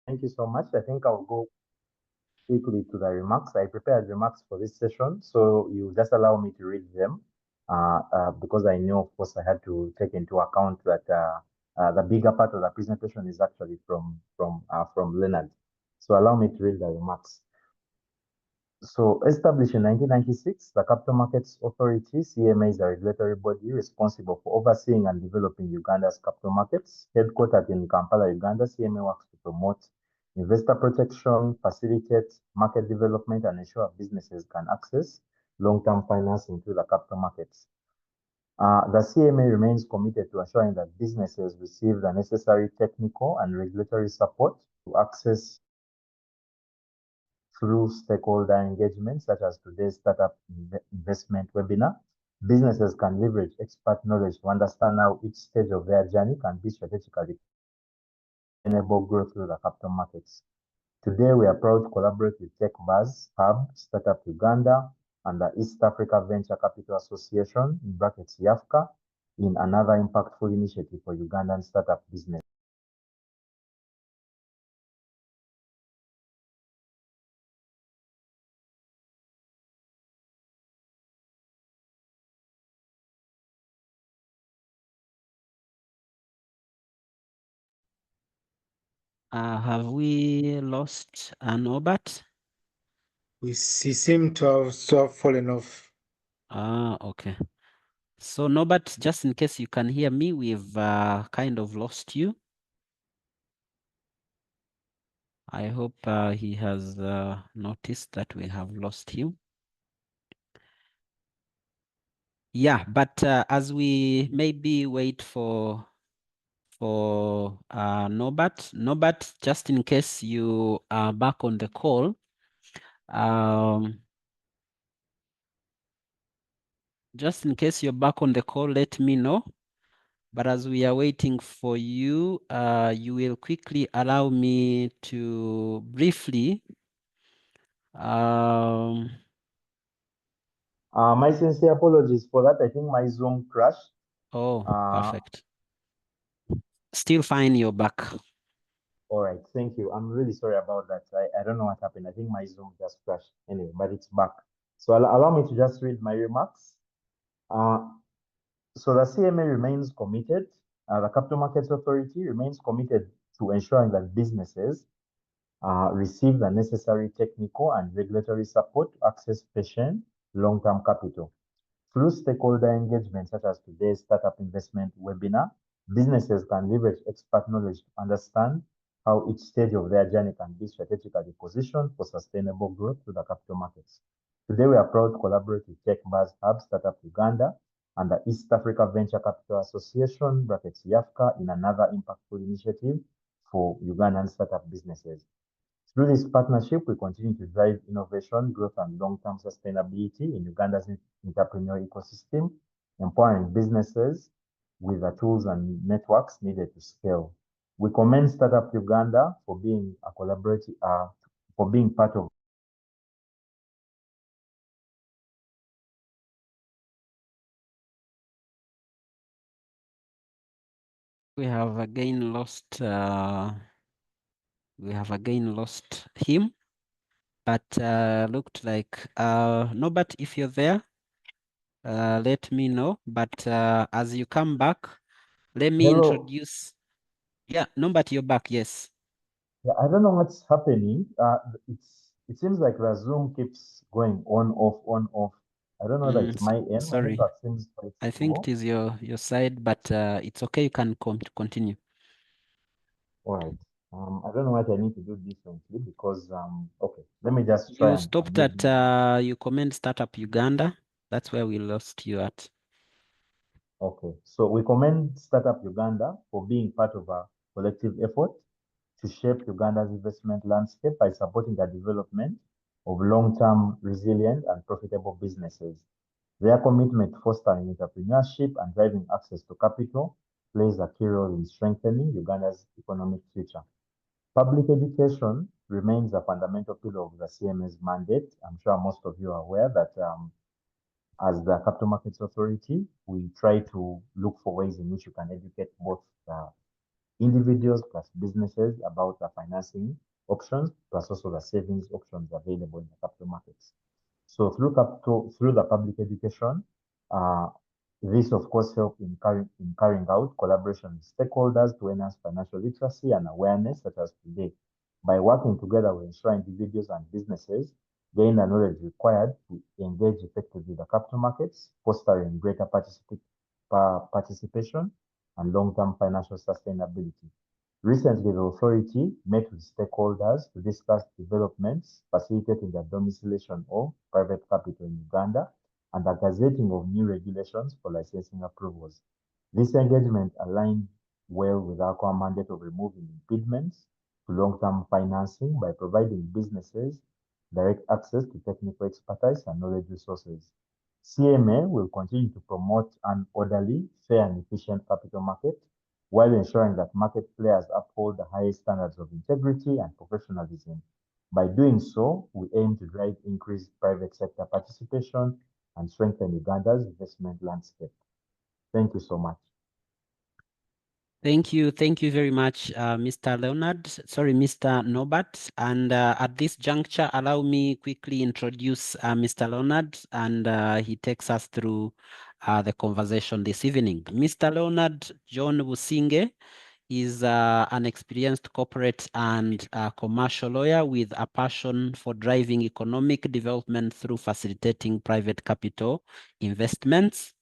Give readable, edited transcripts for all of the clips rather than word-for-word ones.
Thank you so much. I think I'll go quickly to the remarks. I prepared remarks for this session, so you just allow me to read them because I know, of course, I had to take into account that the bigger part of the presentation is actually from Leonard. So allow me to read the remarks. So, established in 1996, the Capital Markets Authority, CMA, is a regulatory body responsible for overseeing and developing Uganda's capital markets. Headquartered in Kampala, Uganda, CMA works to promote investor protection, facilitate market development, and ensure businesses can access long-term financing through the capital markets. The CMA remains committed to ensuring that businesses receive the necessary technical and regulatory support to access through stakeholder engagement, such as today's startup investment webinar. Businesses can leverage expert knowledge to understand how each stage of their journey can be strategically enable growth through the capital markets. Today, we are proud to collaborate with TechBuzz Hub, Startup Uganda, and the East Africa Venture Capital Association, in brackets YAFCA, in another impactful initiative for Ugandan startup business. Have we lost Norbert? He seemed to have fallen off. Okay. So Norbert, just in case you can hear me, we've kind of lost you. I hope he has noticed that we have lost him. Yeah, but as we maybe wait for Norbert. Norbert, just in case you are back on the call, just in case you're back on the call, let me know. But as we are waiting for you, you will quickly allow me to briefly. My sincere apologies for that. I think my Zoom crashed. Oh, perfect. Still fine, you're back. All right, thank you. I'm really sorry about that. I don't know what happened. I think my Zoom just crashed anyway, but it's back. So allow me to just read my remarks. So the CMA remains committed, the Capital Markets Authority remains committed to ensuring that businesses receive the necessary technical and regulatory support to access patient long-term capital. Through stakeholder engagement, such as today's startup investment webinar, businesses can leverage expert knowledge to understand how each stage of their journey can be strategically positioned for sustainable growth through the capital markets. Today, we are proud to collaborate with TechBuzz Hub, Startup Uganda, and the East Africa Venture Capital Association, brackets YAFCA, in another impactful initiative for Ugandan startup businesses. Through this partnership, we continue to drive innovation, growth, and long-term sustainability in Uganda's entrepreneurial ecosystem, empowering businesses with the tools and networks needed to scale. We commend Startup Uganda for being a collaborative, for being part of. We have again lost. We have again lost him, but looked like Norbert, if you're there, let me know. But as you come back, let me introduce. Yeah, Norbert, you're back. Yes. Yeah, I don't know what's happening. It seems like the Zoom keeps going on, off, on, off. I don't know that it's my end. Sorry. My seems quite I think it is your side, but it's okay. You can continue. All right. I don't know what I need to do differently because okay, let me just try. You stopped at you comment Startup Uganda. That's where we lost you at. Okay, so we commend Startup Uganda for being part of a collective effort to shape Uganda's investment landscape by supporting the development of long-term, resilient, and profitable businesses. Their commitment to fostering entrepreneurship and driving access to capital plays a key role in strengthening Uganda's economic future. Public education remains a fundamental pillar of the CMA's mandate. I'm sure most of you are aware that as the Capital Markets Authority, we try to look for ways in which you can educate both the individuals plus businesses about the financing options, plus also the savings options available in the capital markets. So through the public education, uh, this of course help in carrying out collaboration with stakeholders to enhance financial literacy and awareness, such as today. By working together, we ensure individuals and businesses gain the knowledge required to engage effectively with the capital markets, fostering greater participation and long-term financial sustainability. Recently, the authority met with stakeholders to discuss developments facilitating the domiciliation of private capital in Uganda and the gazetting of new regulations for licensing approvals. This engagement aligned well with our core mandate of removing impediments to long-term financing by providing businesses direct access to technical expertise and knowledge resources. CMA will continue to promote an orderly, fair, and efficient capital market while ensuring that market players uphold the highest standards of integrity and professionalism. By doing so, we aim to drive increased private sector participation and strengthen Uganda's investment landscape. Thank you so much. Thank you very much, Mr. Leonard. Sorry, Mr. Norbert. And at this juncture, allow me quickly introduce Mr. Leonard, and he takes us through the conversation this evening. Mr. Leonard John Businge is an experienced corporate and commercial lawyer with a passion for driving economic development through facilitating private capital investments.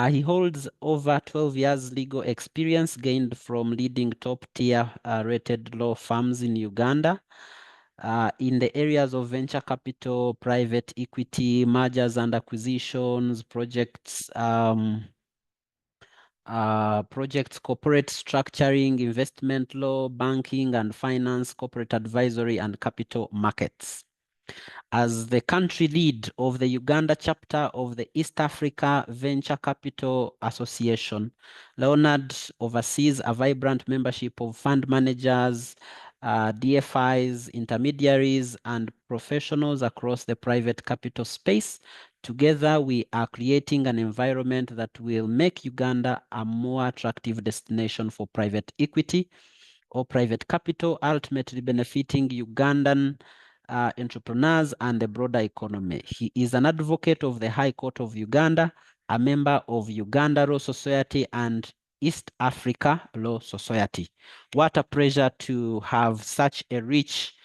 He holds over 12 years legal experience gained from leading top-tier rated law firms in Uganda in the areas of venture capital, private equity, mergers and acquisitions, projects, corporate structuring, investment law, banking and finance, corporate advisory, and capital markets. As the country lead of the Uganda chapter of the East Africa Venture Capital Association, Leonard oversees a vibrant membership of fund managers, DFIs, intermediaries, and professionals across the private capital space. Together, we are creating an environment that will make Uganda a more attractive destination for private equity or private capital, ultimately benefiting Ugandan entrepreneurs and the broader economy. He is an advocate of the High Court of Uganda, a member of Uganda Law Society and East Africa Law Society. What a pleasure to have such a rich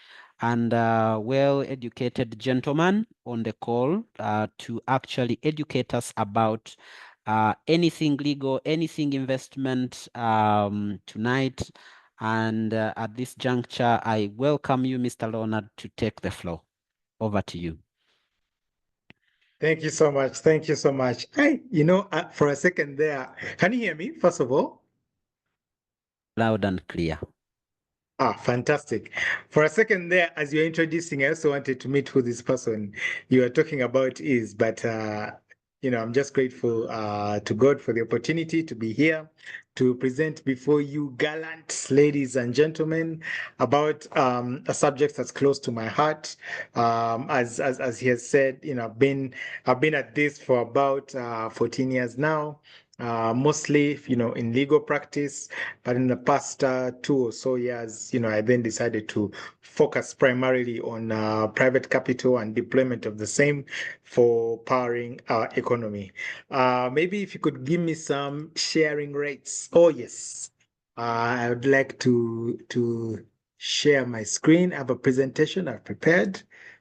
and well-educated gentleman on the call to actually educate us about anything legal, anything investment tonight. And at this juncture, I welcome you, Mr. Leonard, to take the floor. Over to you. Thank you so much. Thank you so much. Hey, for a second there, can you hear me, first of all? Loud and clear. Fantastic. For a second there, as you're introducing, I also wanted to meet who this person you are talking about is, but I'm just grateful to God for the opportunity to be here to present before you, gallant ladies and gentlemen, about a subject that's close to my heart. As he has said, I've been at this for about 14 years now. Mostly, in legal practice, but in the past 2 or so years, I then decided to focus primarily on private capital and deployment of the same for powering our economy. Maybe if you could give me some sharing rates. Oh, yes. I would like to share my screen. I have a presentation I've prepared.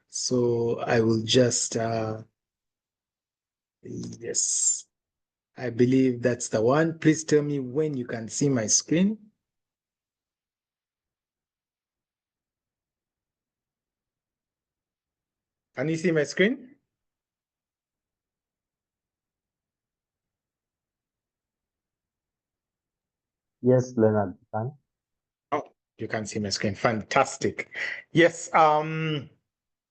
So I will just, yes. I believe that's the one. Please tell me when you can see my screen. Can you see my screen? Yes, Leonard, you can. Oh, you can see my screen. Fantastic. Yes.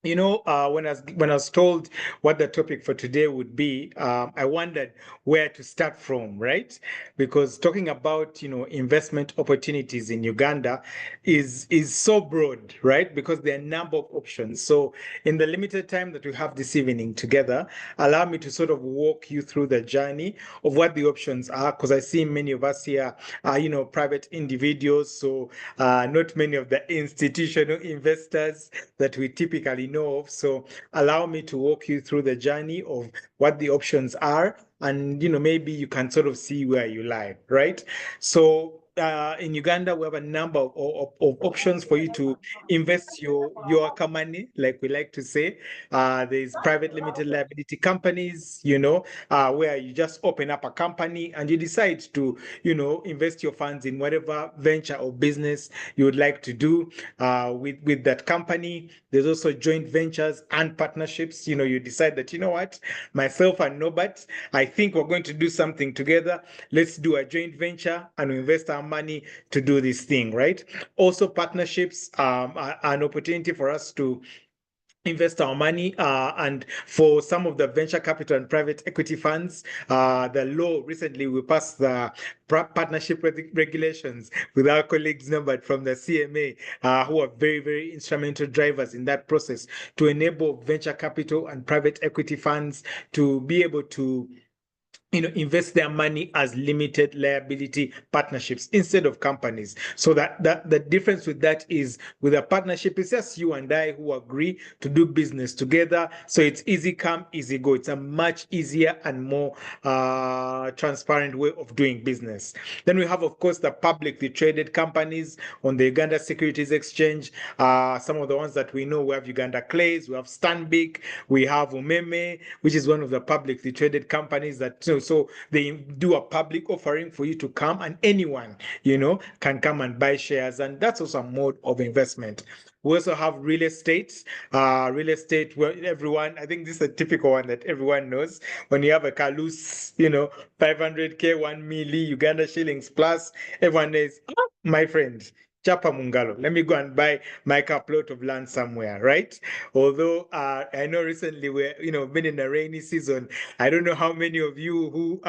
when I was told what the topic for today would be, I wondered where to start from, right? Because talking about investment opportunities in Uganda is so broad, right? Because there are a number of options. So in the limited time that we have this evening together, allow me to sort of walk you through the journey of what the options are. Because I see many of us here are private individuals, so not many of the institutional investors that we typically know of. So allow me to walk you through the journey of what the options are, and maybe you can sort of see where you lie, right? So in Uganda, we have a number of options for you to invest your money, like we like to say. There's private limited liability companies, where you just open up a company and you decide to, invest your funds in whatever venture or business you would like to do with that company. There's also joint ventures and partnerships. You decide that, what, myself and Norbert, I think we're going to do something together. Let's do a joint venture and we invest our money to do this thing, right? Also, partnerships are an opportunity for us to invest our money, and for some of the venture capital and private equity funds, the law recently we passed the partnership regulations with our colleagues numbered from the CMA, who are very, very instrumental drivers in that process to enable venture capital and private equity funds to be able to invest their money as limited liability partnerships instead of companies. So that the difference with that is, with a partnership, it's just you and I who agree to do business together. So it's easy come, easy go. It's a much easier and more transparent way of doing business. Then we have, of course, the publicly traded companies on the Uganda Securities Exchange. Some of the ones that we know, we have Uganda Clays, we have Stanbic, we have Umeme, which is one of the publicly traded companies that so they do a public offering for you to come, and anyone can come and buy shares, and that's also a mode of investment. We also have real estate. Real estate, where everyone, I think this is a typical one that everyone knows. When you have a car loose, 500K, 1 milli Uganda shillings plus, everyone is, my friend, Chapa Mungalo. Let me go and buy my plot of land somewhere, right? Although I know recently we're, been in a rainy season. I don't know how many of you who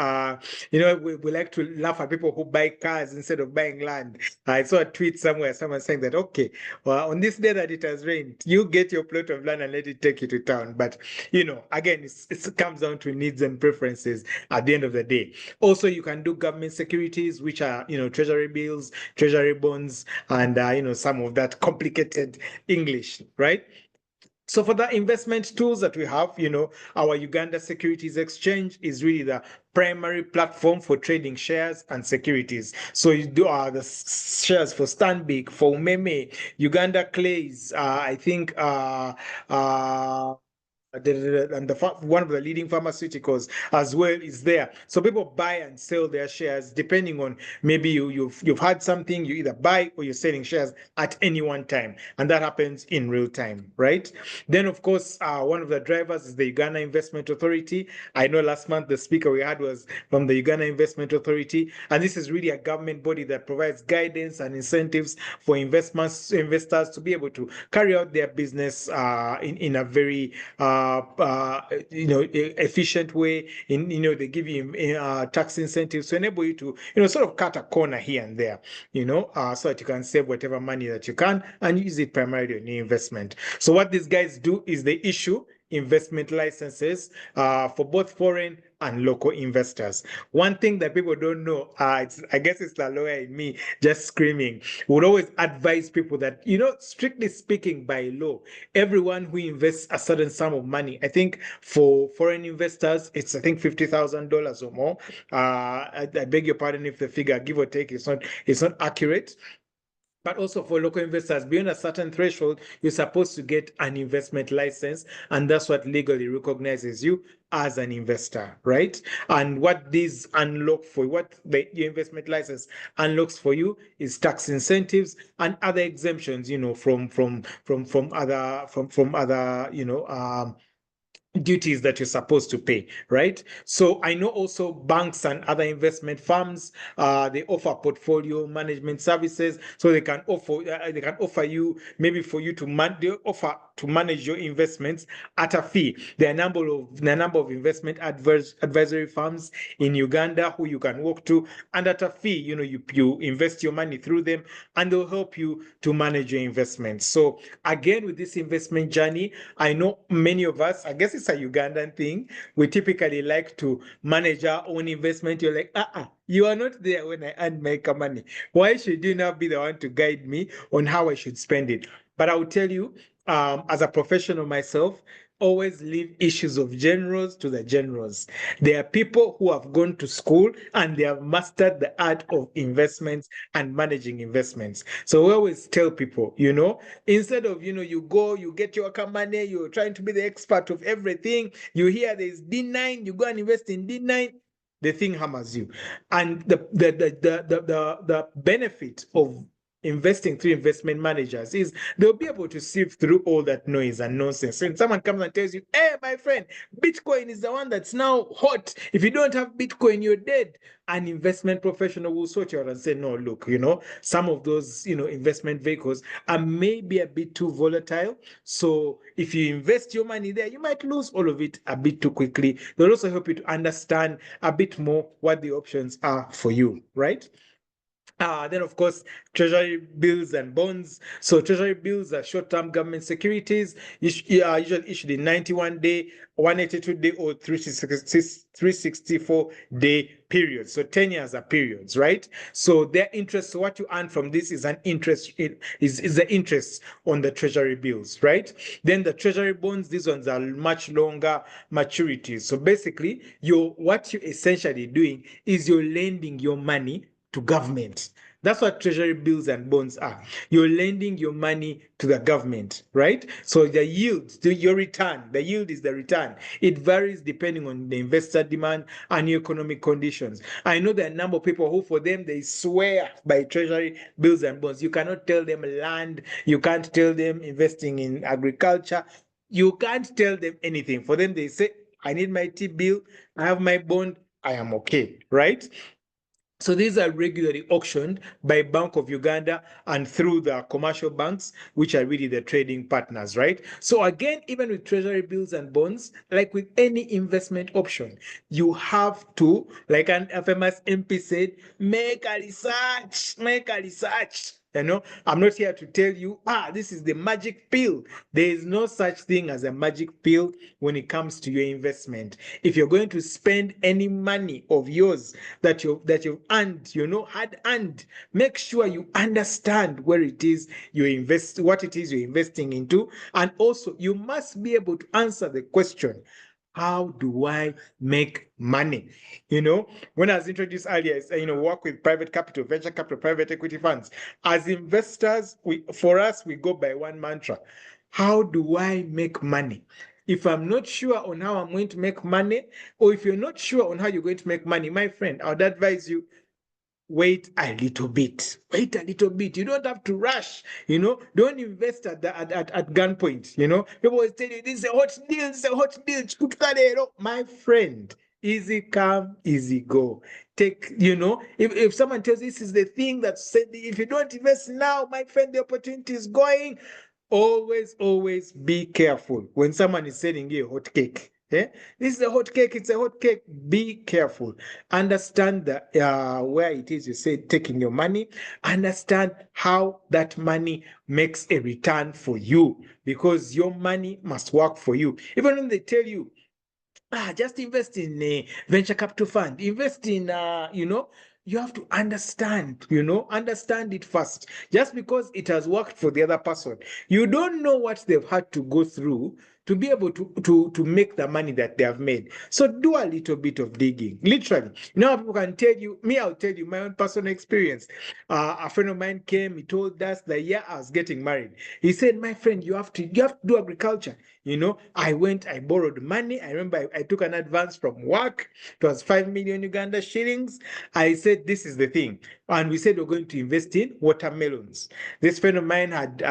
we like to laugh at people who buy cars instead of buying land. I saw a tweet somewhere, someone saying that, okay, well, on this day that it has rained, you get your plot of land and let it take you to town. But, again, it comes down to needs and preferences at the end of the day. Also, you can do government securities, which are, treasury bills, treasury bonds, and some of that complicated English, right? So for the investment tools that we have, our Uganda Securities Exchange is really the primary platform for trading shares and securities. So you do the shares for Stanbic, for Umeme, Uganda Clays, I think and one of the leading pharmaceuticals as well is there. So people buy and sell their shares depending on, maybe you've had something, you either buy or you're selling shares at any one time, and that happens in real time, right? Then, of course, one of the drivers is the Uganda Investment Authority. I know last month the speaker we had was from the Uganda Investment Authority, and this is really a government body that provides guidance and incentives for investors to be able to carry out their business in a very efficient way. They give you tax incentives to enable you to sort of cut a corner here and there, so that you can save whatever money that you can and use it primarily on your investment. So what these guys do is they issue investment licenses for both foreign and local investors. One thing that people don't know, I guess it's the lawyer in me just screaming, would always advise people that, strictly speaking, by law, everyone who invests a certain sum of money, I think for foreign investors, it's, I think, $50,000 or more. I beg your pardon if the figure, give or take, it's not accurate. But also for local investors, beyond a certain threshold, you're supposed to get an investment license, and that's what legally recognizes you as an investor, right? And what these unlock for, what your investment license unlocks for you, is tax incentives and other exemptions, from other duties that you're supposed to pay, right? So I know also banks and other investment firms, they offer portfolio management services, so they can offer you, maybe for you to they offer to manage your investments at a fee. There are a number of investment advisory firms in Uganda who you can walk to, and at a fee, you invest your money through them, and they'll help you to manage your investments. So again, with this investment journey, I know many of us, I guess it's a Ugandan thing, we typically like to manage our own investment. You're like, you are not there when I earn my money. Why should you now be the one to guide me on how I should spend it? But I will tell you, as a professional myself, always leave issues of generals to the generals. There are people who have gone to school and they have mastered the art of investments and managing investments. So we always tell people, instead of, you go, you get your money, you're trying to be the expert of everything. You hear there's D9, you go and invest in D9. The thing hammers you. And the benefit of investing through investment managers is they'll be able to sift through all that noise and nonsense. When someone comes and tells you, hey, my friend, Bitcoin is the one that's now hot. If you don't have Bitcoin, you're dead. An investment professional will sort you out and say, no, look, some of those, investment vehicles are maybe a bit too volatile. So if you invest your money there, you might lose all of it a bit too quickly. They'll also help you to understand a bit more what the options are for you, right? Then, of course, treasury bills and bonds. So treasury bills are short-term government securities, usually issued in 91-day, 182-day, or 364-day periods. So 10 years are periods, right? So their interest, so what you earn from this is an interest, is the interest on the treasury bills, right? Then the treasury bonds, these ones are much longer maturities. So basically, what you're essentially doing is you're lending your money to government. That's what treasury bills and bonds are. You're lending your money to the government, right? So the yield, your return, the yield is the return. It varies depending on the investor demand and your economic conditions. I know there are a number of people who, for them, they swear by treasury bills and bonds. You cannot tell them land. You can't tell them investing in agriculture. You can't tell them anything. For them, they say, I need my T-bill. I have my bond. I am okay, right? So these are regularly auctioned by Bank of Uganda and through the commercial banks, which are really the trading partners, right? So again, even with treasury bills and bonds, like with any investment option, you have to, like a famous MP said, make a research, make a research. I'm not here to tell you, this is the magic pill. There is no such thing as a magic pill when it comes to your investment. If you're going to spend any money of yours that you've earned, hard earned, make sure you understand where it is you invest, what it is you're investing into. And also, you must be able to answer the question, how do I make money? When I was introduced earlier, work with private capital, venture capital, private equity funds. As investors, for us, we go by one mantra. How do I make money? If I'm not sure on how I'm going to make money, or if you're not sure on how you're going to make money, my friend, I would advise you, wait a little bit. Wait a little bit. You don't have to rush. Don't invest at gunpoint. People always tell you, this is a hot deal, this is a hot deal. My friend, easy come, easy go. If someone tells you this is the thing that said, if you don't invest now, my friend, the opportunity is going. Always be careful when someone is selling you a hot cake. This is a hot cake, it's a hot cake. Be careful. Understand where it is you say taking your money. Understand how that money makes a return for you, because your money must work for you. Even when they tell you, just invest in a venture capital fund, invest in, you have to understand, understand it first. Just because it has worked for the other person, you don't know what they've had to go through to be able to make the money that they have made. So do a little bit of digging. Literally, people can tell you, I'll tell you my own personal experience. A friend of mine came, he told us the year I was getting married. He said, my friend, you have to do agriculture. I borrowed money. I remember I took an advance from work. It was 5 million Uganda shillings. I said, this is the thing. And we said we're going to invest in watermelons. This friend of mine had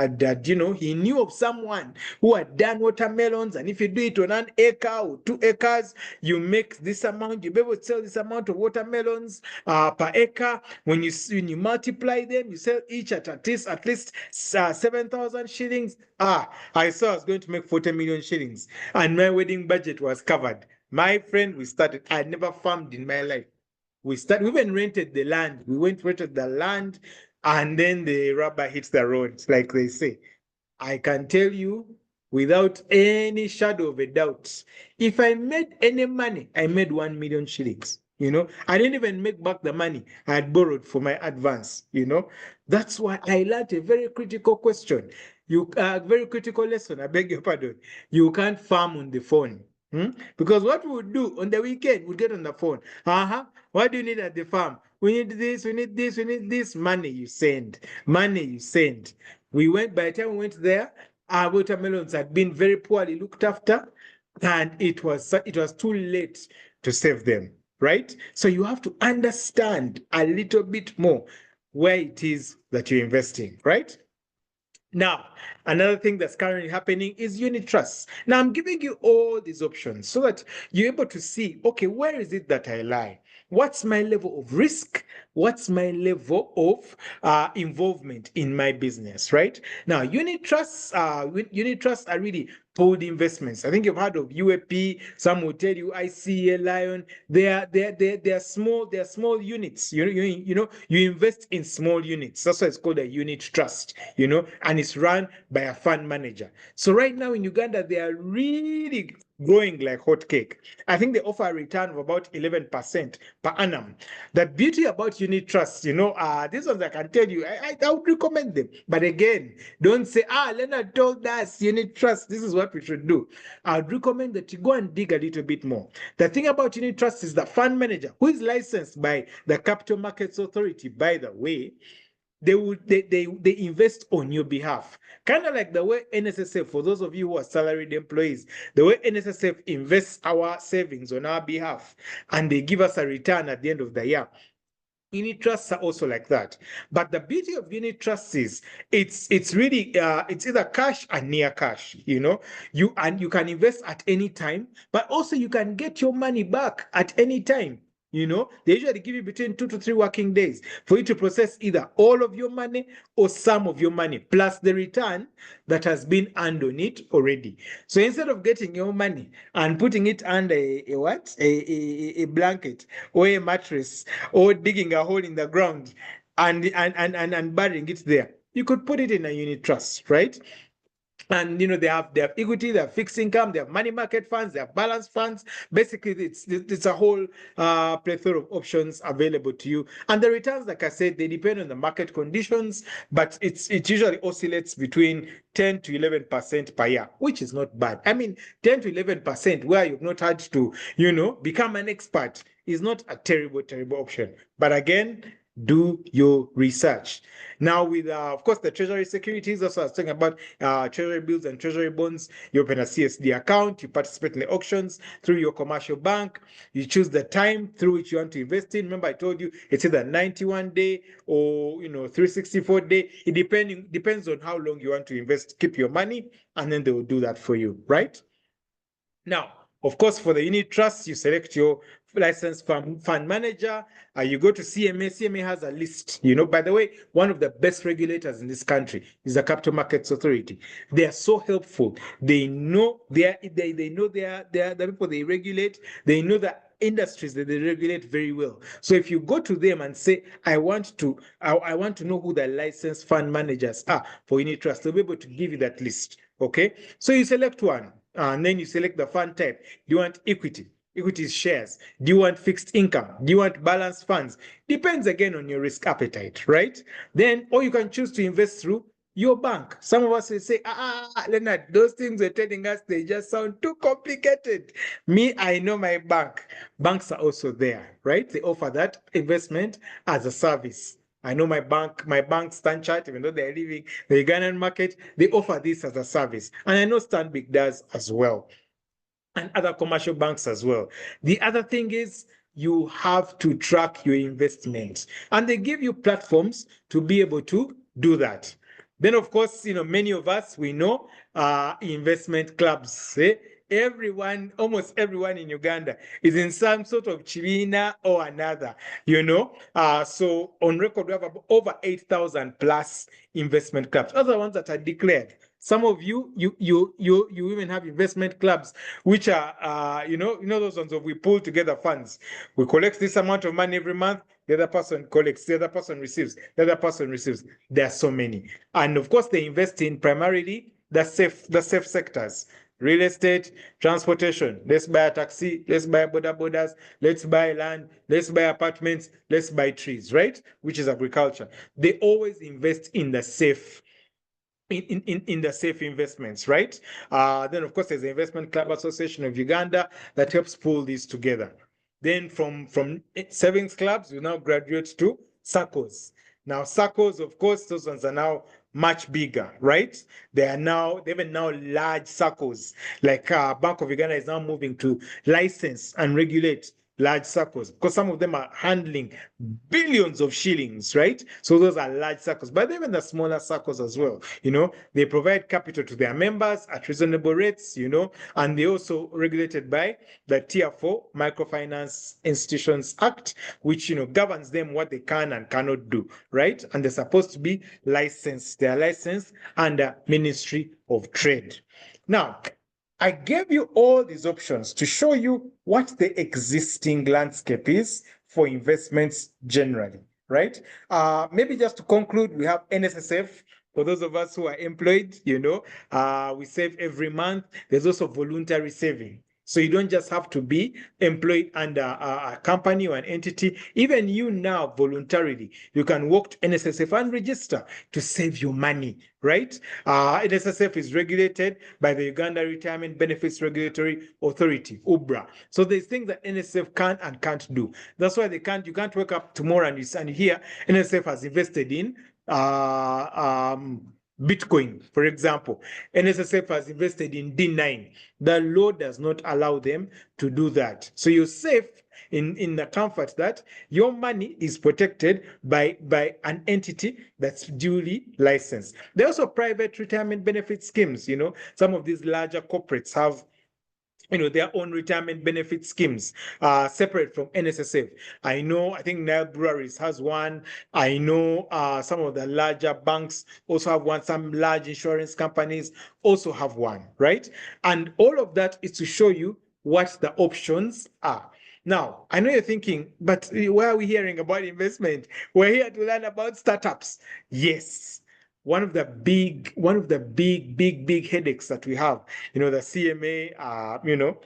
he knew of someone who had done watermelons watermelons, and if you do it on an acre or 2 acres, you make this amount. You'll be able to sell this amount of watermelons per acre. When you multiply them, you sell each at least 7,000 shillings. I saw I was going to make 40 million shillings, and my wedding budget was covered. My friend, we started. I never farmed in my life. We even rented the land. We rented the land, and then the rubber hits the road, like they say. I can tell you without any shadow of a doubt, if I made any money, I made 1 million shillings. I didn't even make back the money I had borrowed for my advance. That's why I learned a very critical question. Very critical lesson. I beg your pardon. You can't farm on the phone. Because what we would do on the weekend, we'd get on the phone. What do you need at the farm? We need this, we need this, we need this. Money you send. Money you send. By the time we went there, our watermelons had been very poorly looked after, and it was too late to save them, right? So you have to understand a little bit more where it is that you're investing, right? Now, another thing that's currently happening is unit trusts. Now, I'm giving you all these options so that you're able to see, okay, where is it that I lie? What's my level of risk? What's my level of involvement in my business, right? Now, unit trusts are really pooled investments. I think you've heard of UAP. Some will tell you ICA, Lion. They are small units. You invest in small units. That's why it's called a unit trust. And it's run by a fund manager. So right now in Uganda, they are really growing like hotcake. I think they offer a return of about 11% per annum. The beauty about unit trusts, these ones I can tell you, I would recommend them. But again, don't say, Leonard told us unit trust, this is what we should do. I would recommend that you go and dig a little bit more. The thing about unit trust is the fund manager, who is licensed by the Capital Markets Authority, by the way, they invest on your behalf. Kind of like the way NSSF, for those of you who are salaried employees, the way NSSF invests our savings on our behalf, and they give us a return at the end of the year. Unit trusts are also like that. But the beauty of unit trusts is it's really it's either cash and near cash. You can invest at any time, but also you can get your money back at any time. They usually give you between 2 to 3 working days for you to process either all of your money or some of your money, plus the return that has been earned on it already. So instead of getting your money and putting it under a blanket or a mattress or digging a hole in the ground and burying it there, you could put it in a unit trust, right? And they have equity, they have fixed income, they have money market funds, they have balance funds. Basically, it's a whole plethora of options available to you. And the returns, like I said, they depend on the market conditions, but it usually oscillates between 10 to 11% per year, which is not bad. I mean, 10 to 11% where you've not had to, become an expert is not a terrible option. But again, do your research. Now, with of course the treasury securities, also I was talking about treasury bills and treasury bonds. You open a CSD account, you participate in the auctions through your commercial bank, you choose the time through which you want to invest in. Remember, I told you it's either 91-day or 364-day. It depends on how long you want to invest, keep your money, and then they will do that for you, right? Now, of course, for the unit trust, you select your licensed fund manager. You go to CMA. CMA has a list. By the way, one of the best regulators in this country is the Capital Markets Authority. They are so helpful. They know the people they regulate. They know the industries that they regulate very well. So if you go to them and say, I want to know who the licensed fund managers are for unit trust, they'll be able to give you that list. Okay, so you select one. And then you select the fund type. Do you want equity? Equity is shares. Do you want fixed income? Do you want balanced funds? Depends again on your risk appetite, right? Then, or you can choose to invest through your bank. Some of us will say, Leonard, those things you're telling us, they just sound too complicated. Me, I know my bank. Banks are also there, right? They offer that investment as a service. I know my bank, Stan Chart, even though they're leaving the Ugandan market, they offer this as a service. And I know Stanbic does as well, and other commercial banks as well. The other thing is you have to track your investments, and they give you platforms to be able to do that. Then, of course, many of us, we know investment clubs. Everyone, almost everyone in Uganda is in some sort of chibina or another, So on record, we have over 8,000 plus investment clubs. Other ones that are declared. Some of you even have investment clubs, which are, those ones of we pull together funds. We collect this amount of money every month. The other person collects, the other person receives, the other person receives. There are so many. And of course, they invest in primarily the safe sectors. Real estate, transportation. Let's buy a taxi, let's buy borders, let's buy land, let's buy apartments, let's buy trees, right? Which is agriculture. They always invest in the safe in the safe investments, right? Then, of course, there's the Investment Club Association of Uganda that helps pull these together. Then from savings clubs, we now graduate to SACCOs. Now, SACCOs, of course, those ones are now much bigger, right? They are now large SACCOs. Like Bank of Uganda is now moving to license and regulate large SACCOs because some of them are handling billions of shillings, right? So those are large SACCOs, but even the smaller SACCOs as well. They provide capital to their members at reasonable rates, and they also regulated by the Tier 4 Microfinance Institutions Act, which governs them what they can and cannot do, right? And they're supposed to be licensed. They are licensed under Ministry of Trade. Now, I gave you all these options to show you what the existing landscape is for investments generally, right? Maybe just to conclude, we have NSSF. For those of us who are employed, we save every month. There's also voluntary saving. So you don't just have to be employed under a company or an entity. Even you now voluntarily, you can walk to NSSF and register to save your money, right? NSSF is regulated by the Uganda Retirement Benefits Regulatory Authority, UBRA. So there's things that NSSF can and can't do. That's why you can't wake up tomorrow and you hear NSSF has invested in Bitcoin, for example. NSSF has invested in D9. The law does not allow them to do that. So you're safe in the comfort that your money is protected by an entity that's duly licensed. There are also private retirement benefit schemes. Some of these larger corporates have their own retirement benefit schemes separate from NSSF. I think Nile Breweries has one. I know some of the larger banks also have one. Some large insurance companies also have one, right? And all of that is to show you what the options are. Now, I know you're thinking, but why are we hearing about investment? We're here to learn about startups. Yes. One of the big headaches that we have, the CMA,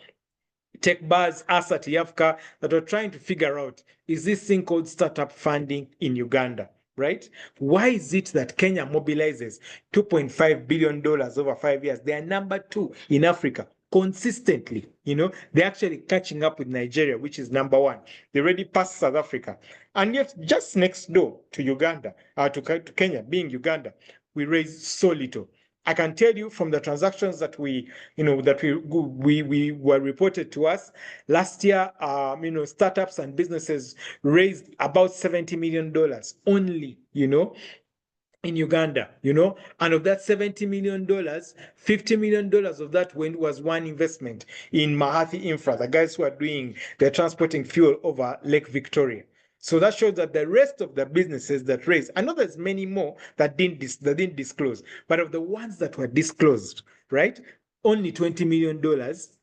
tech bars, ASA, TIAFCA, that are trying to figure out, is this thing called startup funding in Uganda, right? Why is it that Kenya mobilizes $2.5 billion over 5 years? They are number 2 in Africa consistently. They're actually catching up with Nigeria, which is number 1. They already passed South Africa. And yet, just next door to Uganda, to Kenya, being Uganda, we raise so little. I can tell you from the transactions that we were reported to us last year, startups and businesses raised about $70 million only, in Uganda, and of that $70 million, $50 million of that was one investment in Mahathi Infra, the guys who are they're transporting fuel over Lake Victoria. So that shows that the rest of the businesses that raised, I know there's many more that didn't disclose, but of the ones that were disclosed, right, only $20 million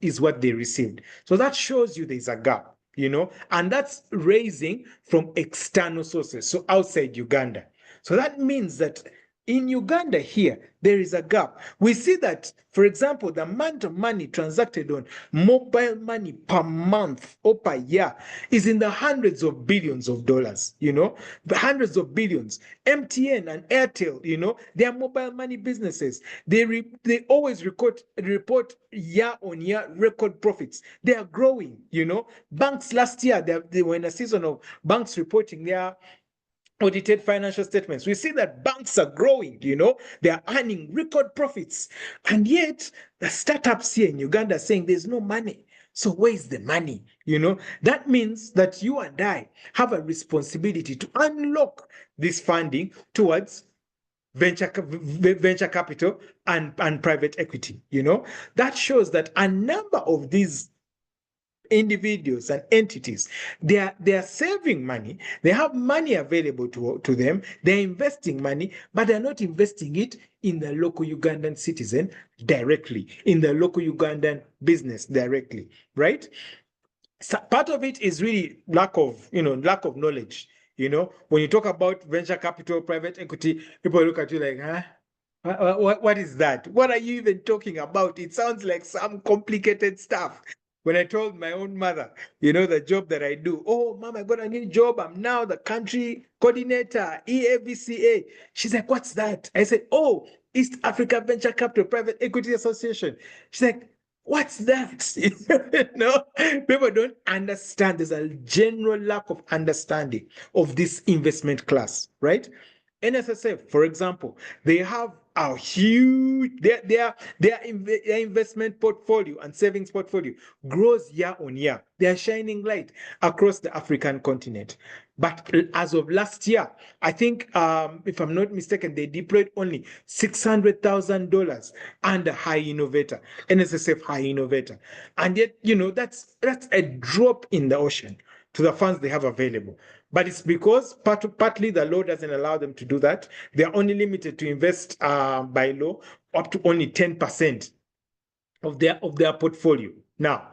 is what they received. So that shows you there's a gap, and that's raising from external sources, so outside Uganda. So that means that in Uganda here, there is a gap. We see that, for example, the amount of money transacted on mobile money per month or per year is in the hundreds of billions of dollars, the hundreds of billions. MTN and Airtel, they are mobile money businesses. They always report year-on-year record profits. They are growing, Banks last year, they were in a season of banks reporting their audited financial statements. We see that banks are growing, they are earning record profits. And yet, the startups here in Uganda are saying there's no money. So where is the money? That means that you and I have a responsibility to unlock this funding towards venture capital and private equity. That shows that a number of these individuals and entities, they are saving money, they have money available to them, they're investing money, but they're not investing it in the local Ugandan citizen directly, in the local Ugandan business directly, right? So part of it is really lack of knowledge. When you talk about venture capital, private equity, people look at you like, huh? What is that? What are you even talking about? It sounds like some complicated stuff. When I told my own mother, the job that I do, oh, mom, I got a new job. I'm now the country coordinator, EAVCA. She's like, what's that? I said, oh, East Africa Venture Capital Private Equity Association. She's like, what's that? People don't understand. There's a general lack of understanding of this investment class, right? NSSF, for example, they have a huge their investment portfolio and savings portfolio grows year on year. They are shining light across the African continent. But as of last year, I think, if I'm not mistaken, they deployed only $600,000 under High Innovator, NSSF High Innovator, and yet that's a drop in the ocean to the funds they have available. But it's because partly the law doesn't allow them to do that. They're only limited to invest by law up to only 10% of their portfolio. Now,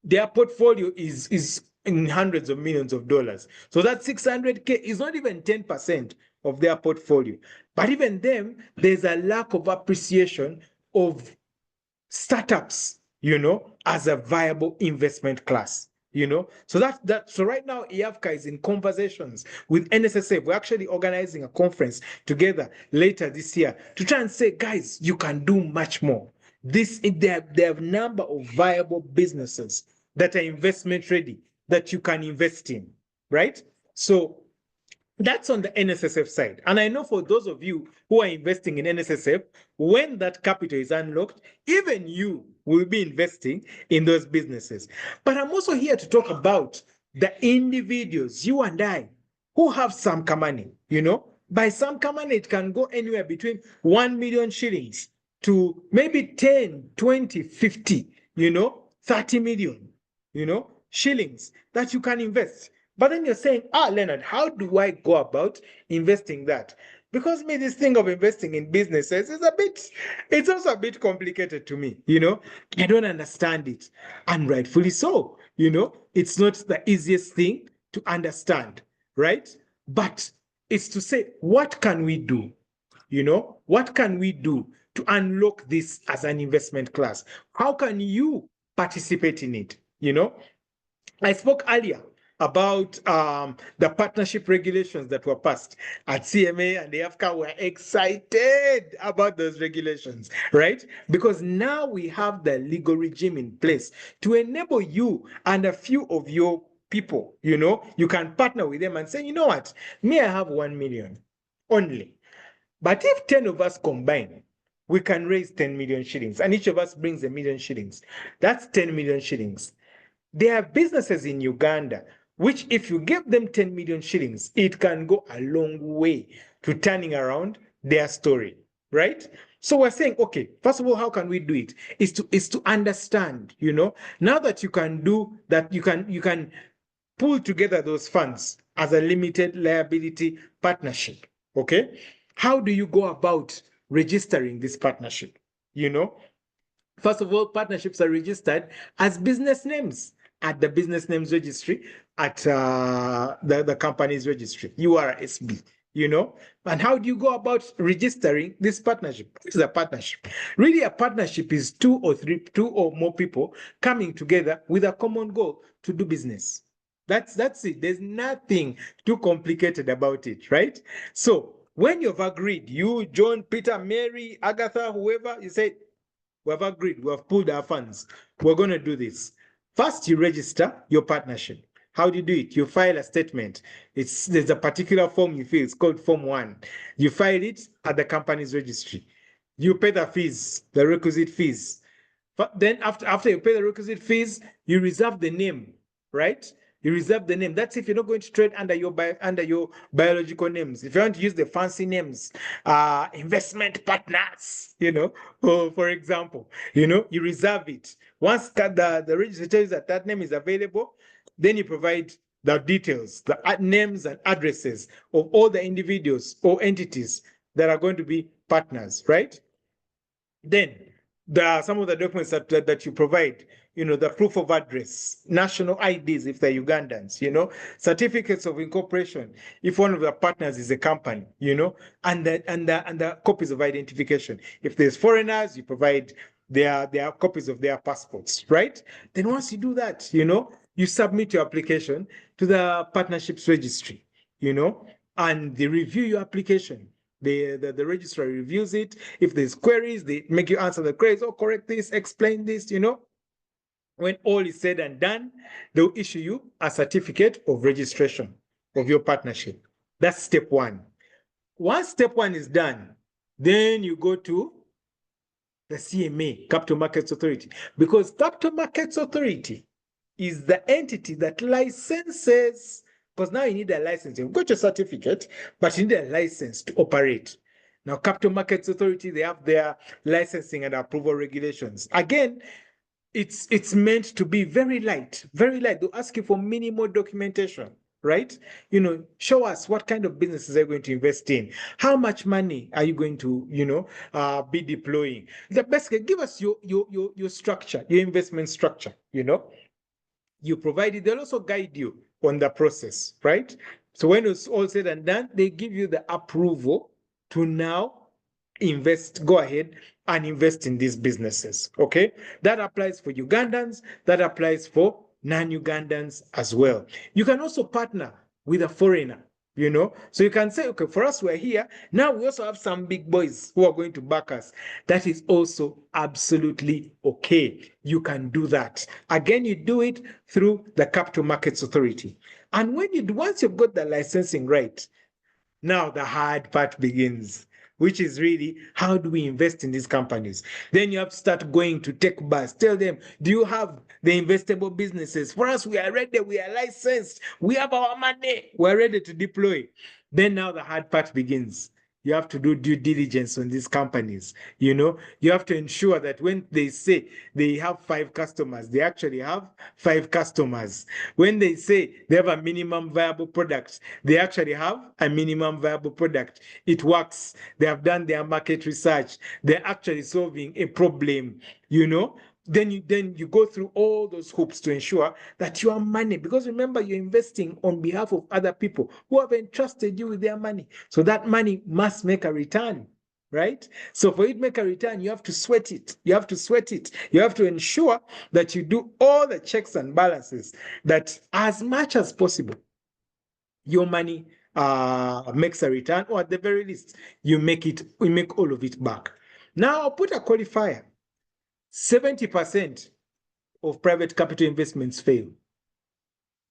their portfolio is in hundreds of millions of dollars. So that 600K is not even 10% of their portfolio. But even them, there's a lack of appreciation of startups, as a viable investment class. So so right now IAFCA is in conversations with NSSF. We're actually organizing a conference together later this year to try and say, guys, you can do much more. They have a number of viable businesses that are investment ready that you can invest in, right? So that's on the NSSF side. And I know for those of you who are investing in NSSF, when that capital is unlocked, even you will be investing in those businesses. But I'm also here to talk about the individuals, you and I, who have some money. By some money, it can go anywhere between 1 million shillings to maybe 10, 20, 50, 30 million, shillings that you can invest. But then you're saying, Leonard, how do I go about investing that? Because this thing of investing in businesses it's also a bit complicated to me. I don't understand it. And rightfully so. It's not the easiest thing to understand, right? But it's to say, what can we do? What can we do to unlock this as an investment class? How can you participate in it? I spoke earlier about the partnership regulations that were passed at CMA, and the AFCA were excited about those regulations, right? Because now we have the legal regime in place to enable you and a few of your people, you can partner with them and say, you know what, me, I have 1 million only. But if 10 of us combine, we can raise 10 million shillings, and each of us brings 1 million shillings. That's 10 million shillings. There are businesses in Uganda which, if you give them 10 million shillings, it can go a long way to turning around their story, right? So we're saying, okay, first of all, how can we do it? Is to understand, now that you can do that, you can pull together those funds as a limited liability partnership, okay? How do you go about registering this partnership? First of all, partnerships are registered as business names at the business names registry, at the company's registry, URSB, And how do you go about registering this partnership? What is a partnership? Really, a partnership is two or more people coming together with a common goal to do business. That's it. There's nothing too complicated about it, right? So when you've agreed, you, John, Peter, Mary, Agatha, whoever, you say, we have agreed, we have pulled our funds, we're going to do this. First, you register your partnership. How do you do it? You file a statement. There's a particular form you fill. It's called Form 1. You file it at the company's registry. You pay the fees, the requisite fees. But then after you pay the requisite fees, you reserve the name, right? You reserve the name. That's if you're not going to trade under your biological names. If you want to use the fancy names, investment partners, or for example, you reserve it. Once the register tells you that that name is available, then you provide the details, the names and addresses of all the individuals or entities that are going to be partners, right? Then there are some of the documents that you provide, the proof of address, national IDs if they're Ugandans, certificates of incorporation if one of the partners is a company, and the copies of identification. If there's foreigners, you provide their copies of their passports, right? Then once you do that, you submit your application to the partnerships registry, and they review your application. The registrar reviews it. If there's queries, they make you answer the queries. Oh, correct this, explain this, When all is said and done, they'll issue you a certificate of registration of your partnership. That's step one. Once step one is done, then you go to the CMA, Capital Markets Authority, because Capital Markets Authority is the entity that licenses, because now you need a license. You've got your certificate, but you need a license to operate. Now, Capital Markets Authority, they have their licensing and approval regulations. Again, it's meant to be very light, very light. They'll ask you for minimal documentation, right? Show us what kind of businesses are you going to invest in? How much money are you going to, be deploying? Basically, give us your structure, your investment structure, You provide it. They'll also guide you on the process, right? So when it's all said and done, they give you the approval to now go ahead and invest in these businesses, okay? That applies for Ugandans, that applies for non-Ugandans as well. You can also partner with a foreigner, So you can say, okay, for us, we're here. Now we also have some big boys who are going to back us. That is also absolutely okay. You can do that. Again, you do it through the Capital Markets Authority. And once you've got the licensing right, now the hard part begins, which is really, how do we invest in these companies? Then you have to start going to tech bars. Tell them, do you have the investable businesses? For us, we are ready. We are licensed. We have our money. We're ready to deploy. Then now the hard part begins. You have to do due diligence on these companies. You have to ensure that when they say they have 5 customers, they actually have 5 customers. When they say they have a minimum viable product, they actually have a minimum viable product. It works. They have done their market research. They're actually solving a problem, Then you go through all those hoops to ensure that your money, because remember, you're investing on behalf of other people who have entrusted you with their money. So that money must make a return, right? So for it to make a return, you have to sweat it. You have to sweat it. You have to ensure that you do all the checks and balances, that as much as possible, your money makes a return, or at the very least, we make all of it back. Now I'll put a qualifier. 70% of private capital investments fail.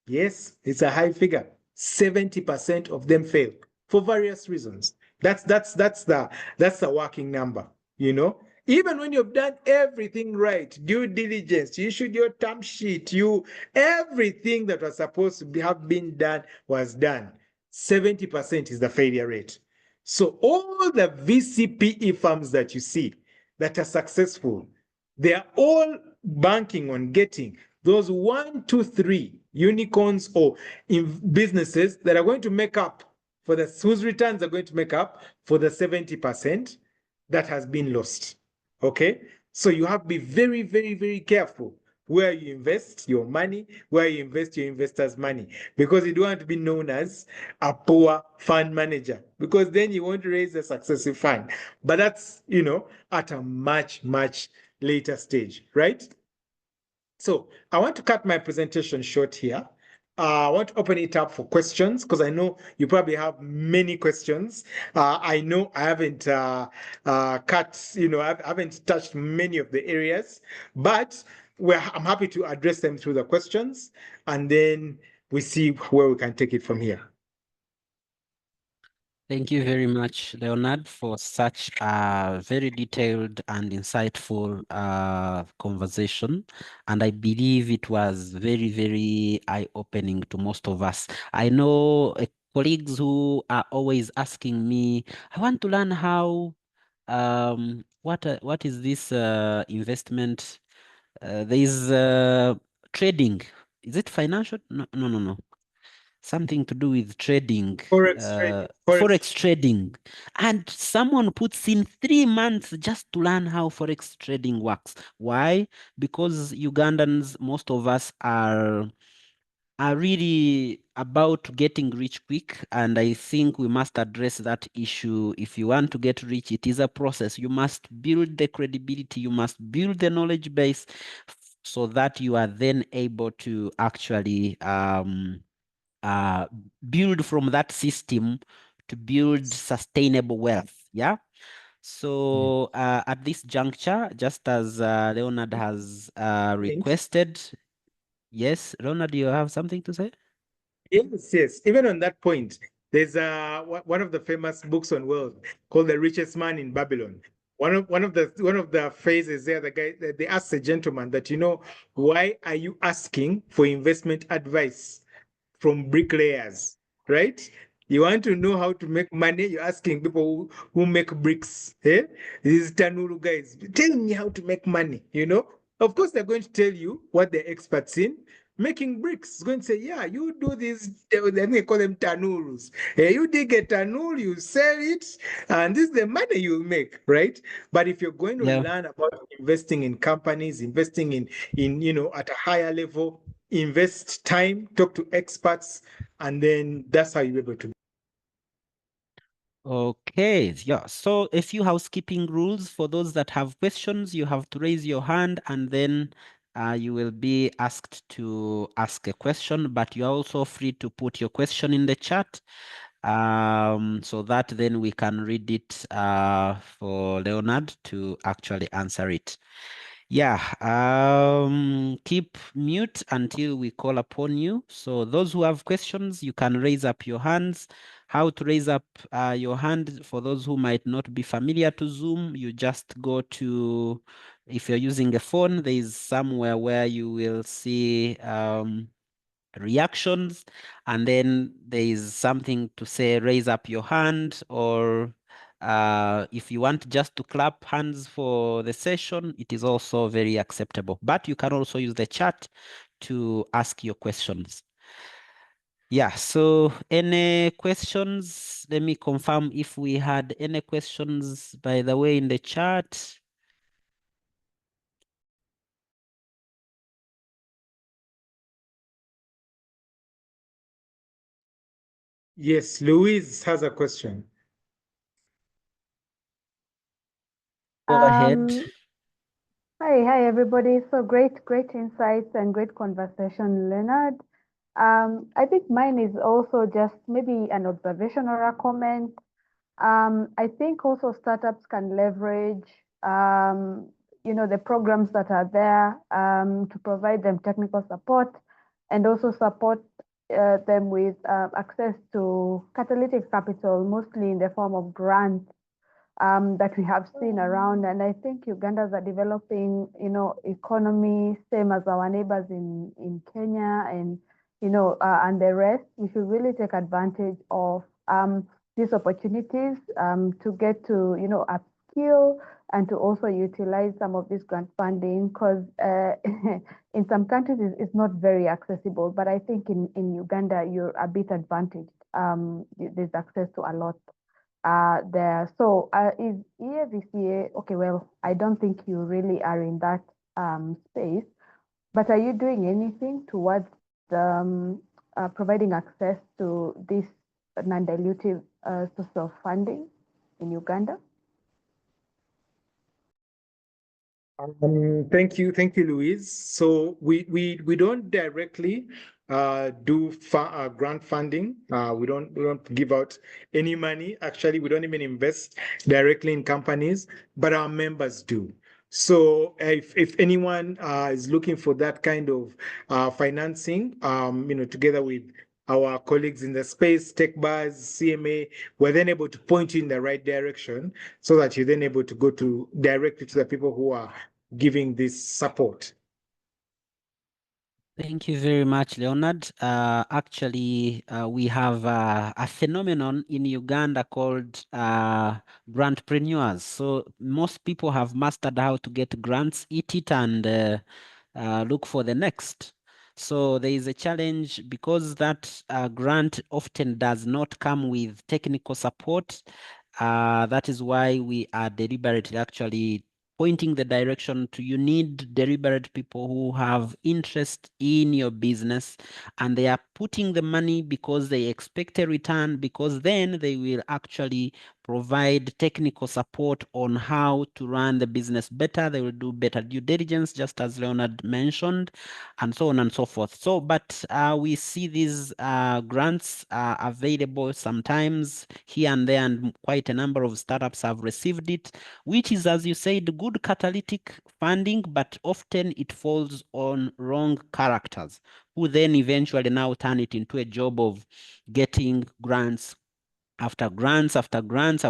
Yes, it's a high figure. 70% of them fail for various reasons. That's the working number, Even when you've done everything right, due diligence, you issued your term sheet, everything that was supposed to have been done was done. 70% is the failure rate. So all the VCPE firms that you see that are successful, they are all banking on getting those 1, 2, 3 unicorns or businesses that are going to make up whose returns are going to make up for the 70% that has been lost. Okay? So you have to be very, very, very careful where you invest your money, where you invest your investors' money, because you don't want to be known as a poor fund manager, because then you won't raise a successive fund. But that's, at a much, much later stage, right? So I want to cut my presentation short here. I want to open it up for questions, because I know you probably have many questions. I know I haven't I haven't touched many of the areas, but I'm happy to address them through the questions, and then we see where we can take it from here. Thank you very much, Leonard, for such a very detailed and insightful conversation. And I believe it was very, very eye-opening to most of us. I know colleagues who are always asking me, I want to learn how, what is this investment? There is trading. Is it financial? No, no, no, no. Something to do with trading, Forex trading. forex trading. And someone puts in 3 months just to learn how forex trading works. Why? Because Ugandans, most of us are really about getting rich quick, and I think we must address that issue. If you want to get rich, it is a process. You must build the credibility, you must build the knowledge base so that you are then able to actually uh, build from that system to build sustainable wealth. Yeah. So at this juncture, just as Leonard has requested, yes, Leonard, you have something to say? Yes, yes. Even on that point, there's one of the famous books on wealth called The Richest Man in Babylon. One of the phases there, the guy they asked the gentleman that, why are you asking for investment advice from bricklayers, right? You want to know how to make money, you're asking people who make bricks. Eh? These Tanuru guys, tell me how to make money. Of course, they're going to tell you what they're experts in. Making bricks is going to say, yeah, you do this, then they call them tanurus. You dig a tanur, you sell it, and this is the money you make, right? But if you're going to Yeah. learn about investing in companies, investing in at a higher level, invest time, talk to experts, and then that's how you're able to. Okay, yeah. So a few housekeeping rules for those that have questions. You have to raise your hand and then you will be asked to ask a question, but you're also free to put your question in the chat so that then we can read it for Leonard to actually answer it. Yeah, keep mute until we call upon you. So those who have questions, you can raise up your hands. How to raise up your hand for those who might not be familiar to Zoom, you just go to, if you're using a phone, there is somewhere where you will see reactions, and then there is something to say raise up your hand, or if you want just to clap hands for the session, it is also very acceptable. But you can also use the chat to ask your questions. Yeah, so any questions? Let me confirm if we had any questions, by the way, in the chat. Yes, Louise has a question. Go ahead. Hi, everybody. So great insights and great conversation, Leonard. I think mine is also just maybe an observation or a comment. I think also startups can leverage, the programs that are there to provide them technical support and also support them with access to catalytic capital, mostly in the form of grants that we have seen around. And I think Ugandans are developing, economy, same as our neighbors in Kenya and the rest. We should really take advantage of these opportunities to get to, upskill and to also utilize some of this grant funding, because in some countries it's not very accessible. But I think in Uganda, you're a bit advantaged. There's access to a lot there. So is EAVCA, okay, well, I don't think you really are in that space, but are you doing anything towards providing access to this non-dilutive source of funding in Uganda? Thank you, Louise. So we don't directly do grant funding. We don't give out any money. Actually, we don't even invest directly in companies, but our members do. So if anyone is looking for that kind of financing, together with our colleagues in the space, tech bars, CMA, were then able to point you in the right direction so that you're then able to go to directly to the people who are giving this support. Thank you very much, Leonard. Actually, we have a phenomenon in Uganda called grantpreneurs. So most people have mastered how to get grants, eat it, and look for the next. So there is a challenge because that grant often does not come with technical support. That is why we are deliberately actually pointing the direction to you need deliberate people who have interest in your business, and they are putting the money because they expect a return, because then they will actually provide technical support on how to run the business better. They will do better due diligence, just as Leonard mentioned, and so on and so forth. So, but we see these grants available sometimes here and there, and quite a number of startups have received it, which is, as you said, good catalytic funding, but often it falls on wrong characters who then eventually now turn it into a job of getting grants after grants after grants,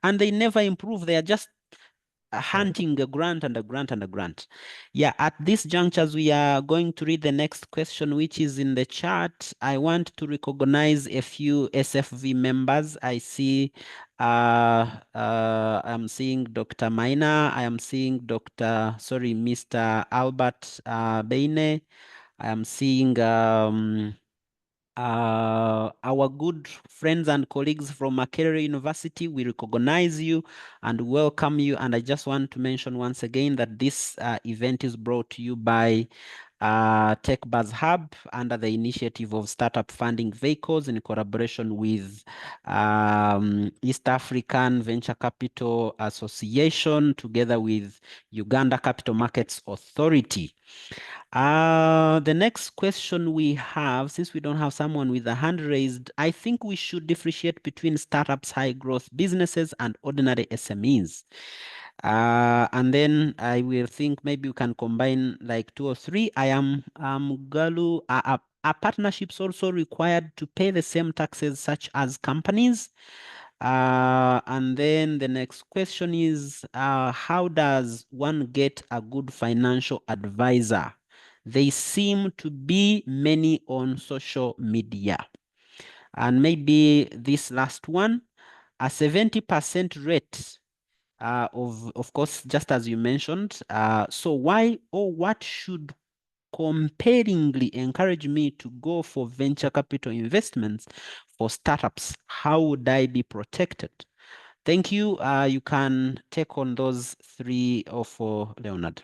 and they never improve. They are just hunting a grant and a grant and a grant. Yeah, at this juncture, we are going to read the next question, which is in the chat. I want to recognize a few SFV members. I see, I'm seeing Dr. Maina. I am seeing Mr. Albert Beine. I am seeing our good friends and colleagues from Makerere University. We recognize you and welcome you. And I just want to mention once again that this event is brought to you by Tech Buzz Hub under the initiative of Startup Funding Vehicles in collaboration with East African Venture Capital Association together with Uganda Capital Markets Authority. The next question we have, since we don't have someone with a hand raised, I think we should differentiate between startups, high growth businesses, and ordinary SMEs. And then I will think maybe we can combine like 2 or 3. I am Galu. Are partnerships also required to pay the same taxes such as companies? And then the next question is, how does one get a good financial advisor? They seem to be many on social media. And maybe this last one, a 70% rate of course, just as you mentioned. So why or what should compellingly encourage me to go for venture capital investments for startups? How would I be protected? Thank you. You can take on those 3 or 4, Leonard.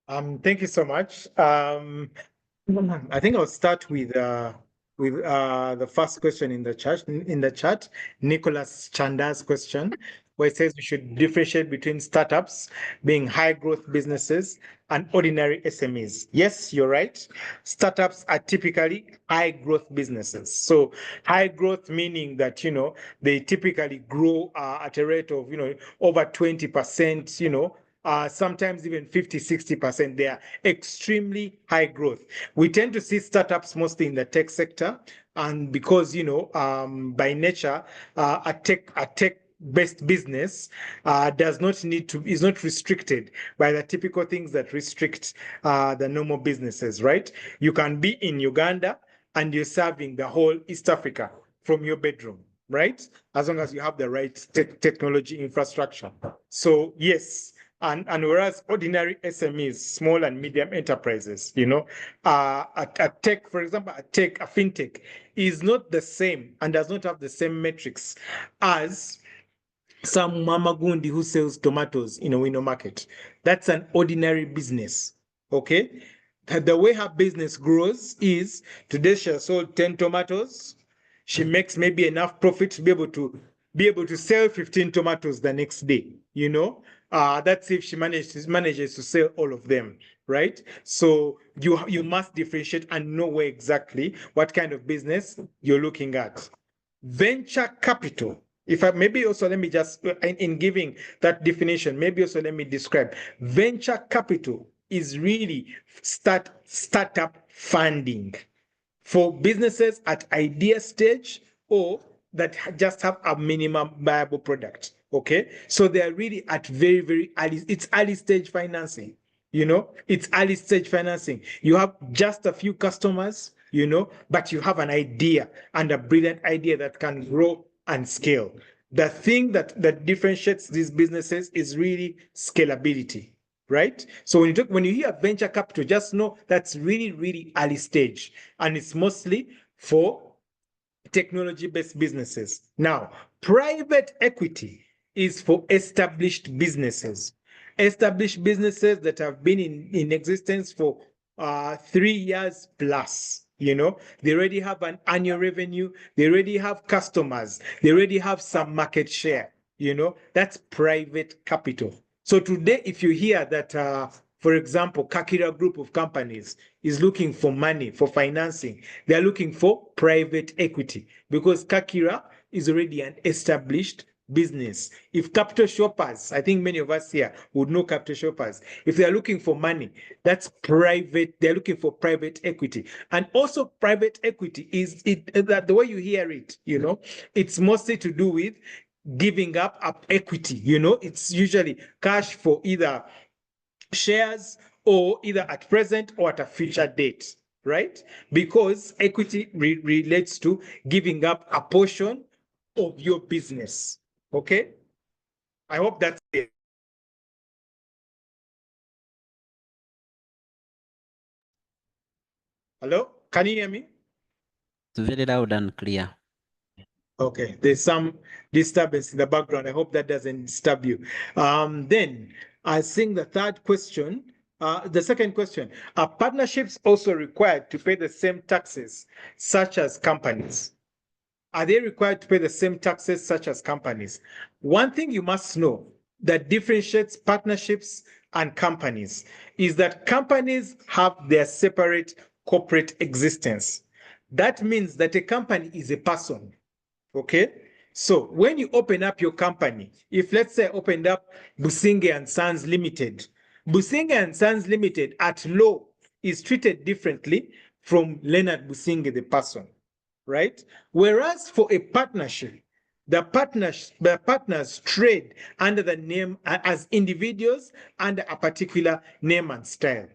Thank you so much. I think I'll start with the first question in the chat, Nicholas Chanda's question, where it says we should differentiate between startups being high growth businesses and ordinary SMEs. Yes, you're right. Startups are typically high growth businesses. So high growth meaning that, they typically grow at a rate of, over 20%, sometimes even 50, 60%. They are extremely high growth. We tend to see startups mostly in the tech sector. And because, by nature, a tech-based business is not restricted by the typical things that restrict the normal businesses, right? You can be in Uganda and you're serving the whole East Africa from your bedroom, right? As long as you have the right technology infrastructure. So yes, and whereas ordinary SMEs, small and medium enterprises, a tech, for example, a fintech is not the same and does not have the same metrics as some mama gundi who sells tomatoes in a window market. That's an ordinary business, okay? The way her business grows is today she sold 10 tomatoes. She makes maybe enough profit to be able to sell 15 tomatoes the next day, that's if she manages to sell all of them, right? So you must differentiate and know where exactly what kind of business you're looking at. Venture capital. Maybe also let me just, in giving that definition, maybe also let me describe. Venture capital is really startup funding for businesses at idea stage or that just have a minimum viable product. Okay, so they are really at very, very early. It's early stage financing. It's early stage financing. You have just a few customers, but you have an idea and a brilliant idea that can grow and scale. The thing that differentiates these businesses is really scalability, right? So when you hear venture capital, just know that's really, really early stage, and it's mostly for technology-based businesses. Now, private equity is for established businesses that have been in existence for 3 years plus. They already have an annual revenue, they already have customers, they already have some market share. That's private capital. So today, if you hear that, for example, Kakira Group of companies is looking for money for financing, they're looking for private equity because Kakira is already an established business. If Capital Shoppers, I think many of us here would know Capital Shoppers, if they're looking for money, that's private, they're looking for private equity. And also private equity is that the way you hear it, it's mostly to do with giving up equity. It's usually cash for either shares or either at present or at a future date, right? Because equity relates to giving up a portion of your business. Okay, I hope that's it. Hello, can you hear me? It's very loud and clear. Okay, there's some disturbance in the background. I hope that doesn't disturb you. Then I think the third question, the second question, are partnerships also required to pay the same taxes such as companies? Are they required to pay the same taxes such as companies? One thing you must know that differentiates partnerships and companies is that companies have their separate corporate existence. That means that a company is a person. Okay, so when you open up your company, if let's say I opened up Businge and Sons Limited, Businge and Sons Limited at law is treated differently from Leonard Businge, the person, right? Whereas for a partnership, the partners trade under the name as individuals under a particular name and style.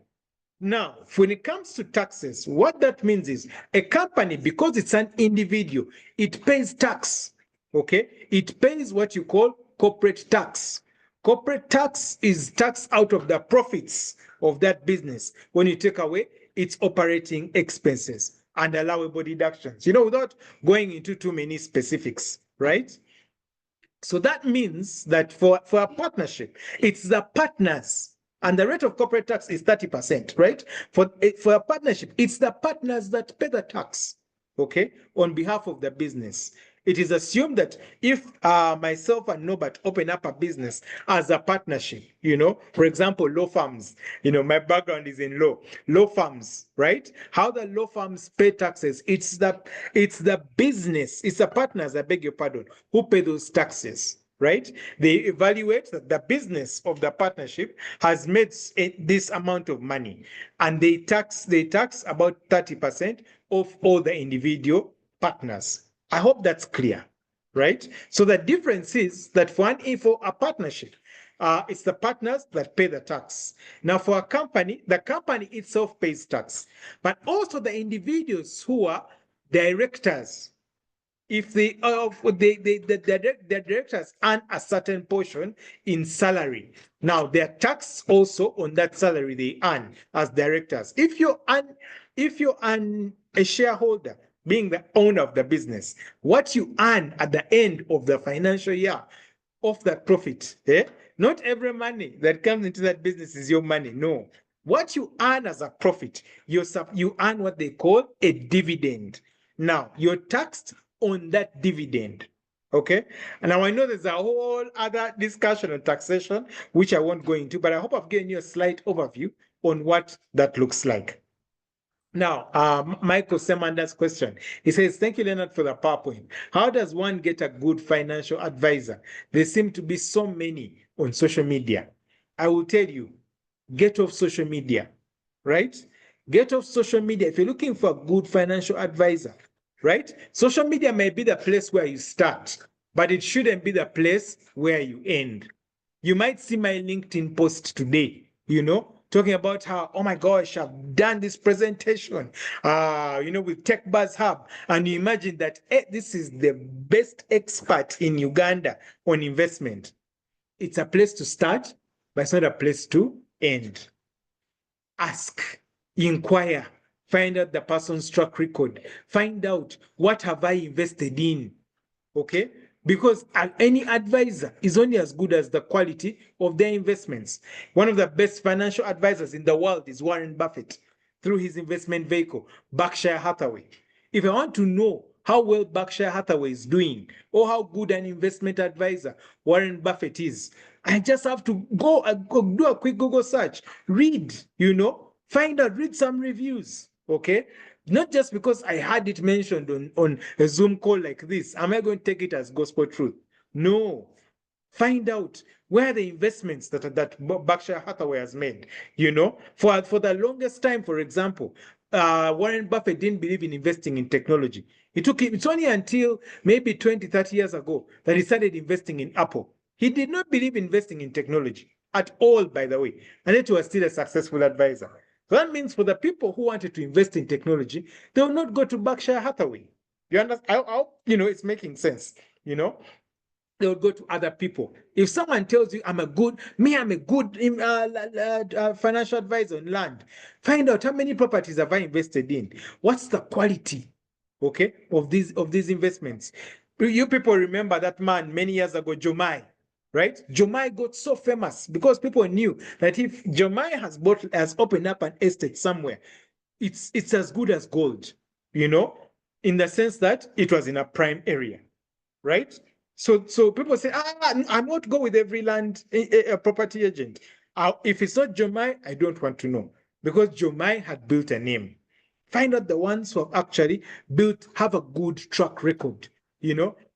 Now, when it comes to taxes, what that means is a company, because it's an individual, it pays tax. Okay, it pays what you call corporate tax. Corporate tax is tax out of the profits of that business when you take away its operating expenses and allowable deductions, without going into too many specifics, right? So that means that for a partnership, it's the partners, and the rate of corporate tax is 30%, right? For a partnership, it's the partners that pay the tax, okay, on behalf of the business. It is assumed that if myself and Norbert open up a business as a partnership, for example, law firms, my background is in law firms, right? How the law firms pay taxes, it's the business, it's the partners, I beg your pardon, who pay those taxes. Right? They evaluate that the business of the partnership has made this amount of money, and they tax about 30% of all the individual partners. I hope that's clear, right? So the difference is that for a partnership, it's the partners that pay the tax. Now, for a company, the company itself pays tax, but also the individuals who are directors. If the directors earn a certain portion in salary, now they're taxed also on that salary they earn as directors. If you earn a shareholder, being the owner of the business, what you earn at the end of the financial year of that profit, not every money that comes into that business is your money. No, what you earn as a profit, you earn what they call a dividend. Now you're taxed on that dividend. Okay, and now I know there's a whole other discussion on taxation, which I won't go into, but I hope I've given you a slight overview on what that looks like. Now, Michael Semanda's question. He says, thank you, Leonard, for the PowerPoint. How does one get a good financial advisor? There seem to be so many on social media. I will tell you, get off social media, right? Get off social media if you're looking for a good financial advisor, right? Social media may be the place where you start, but it shouldn't be the place where you end. You might see my LinkedIn post today, talking about how, oh my gosh, I've done this presentation, with Tech Buzz Hub. And you imagine that this is the best expert in Uganda on investment. It's a place to start, but it's not a place to end. Ask, inquire, find out the person's track record, find out what have I invested in, okay? Because any advisor is only as good as the quality of their investments. One of the best financial advisors in the world is Warren Buffett through his investment vehicle, Berkshire Hathaway. If I want to know how well Berkshire Hathaway is doing or how good an investment advisor Warren Buffett is, I just have to go do a quick Google search, read, find out, read some reviews, okay? Not just because I had it mentioned on a Zoom call like this, am I going to take it as gospel truth? No. Find out where the investments that Berkshire Hathaway has made. For the longest time, for example, Warren Buffett didn't believe in investing in technology. It's only until maybe 20, 30 years ago that he started investing in Apple. He did not believe in investing in technology at all, by the way, and yet he was still a successful advisor. So that means for the people who wanted to invest in technology, they will not go to Berkshire Hathaway. You understand? It's making sense. They would go to other people. If someone tells you, I'm a good financial advisor on land, find out how many properties have I invested in. What's the quality, okay, of these investments? You people remember that man many years ago, Jomai, right? Jomai got so famous because people knew that if Jomai has opened up an estate somewhere, it's as good as gold, in the sense that it was in a prime area, right? So people say, I won't go with every land property agent. If it's not Jomai, I don't want to know, because Jomai had built a name. Find out the ones who have actually have a good track record.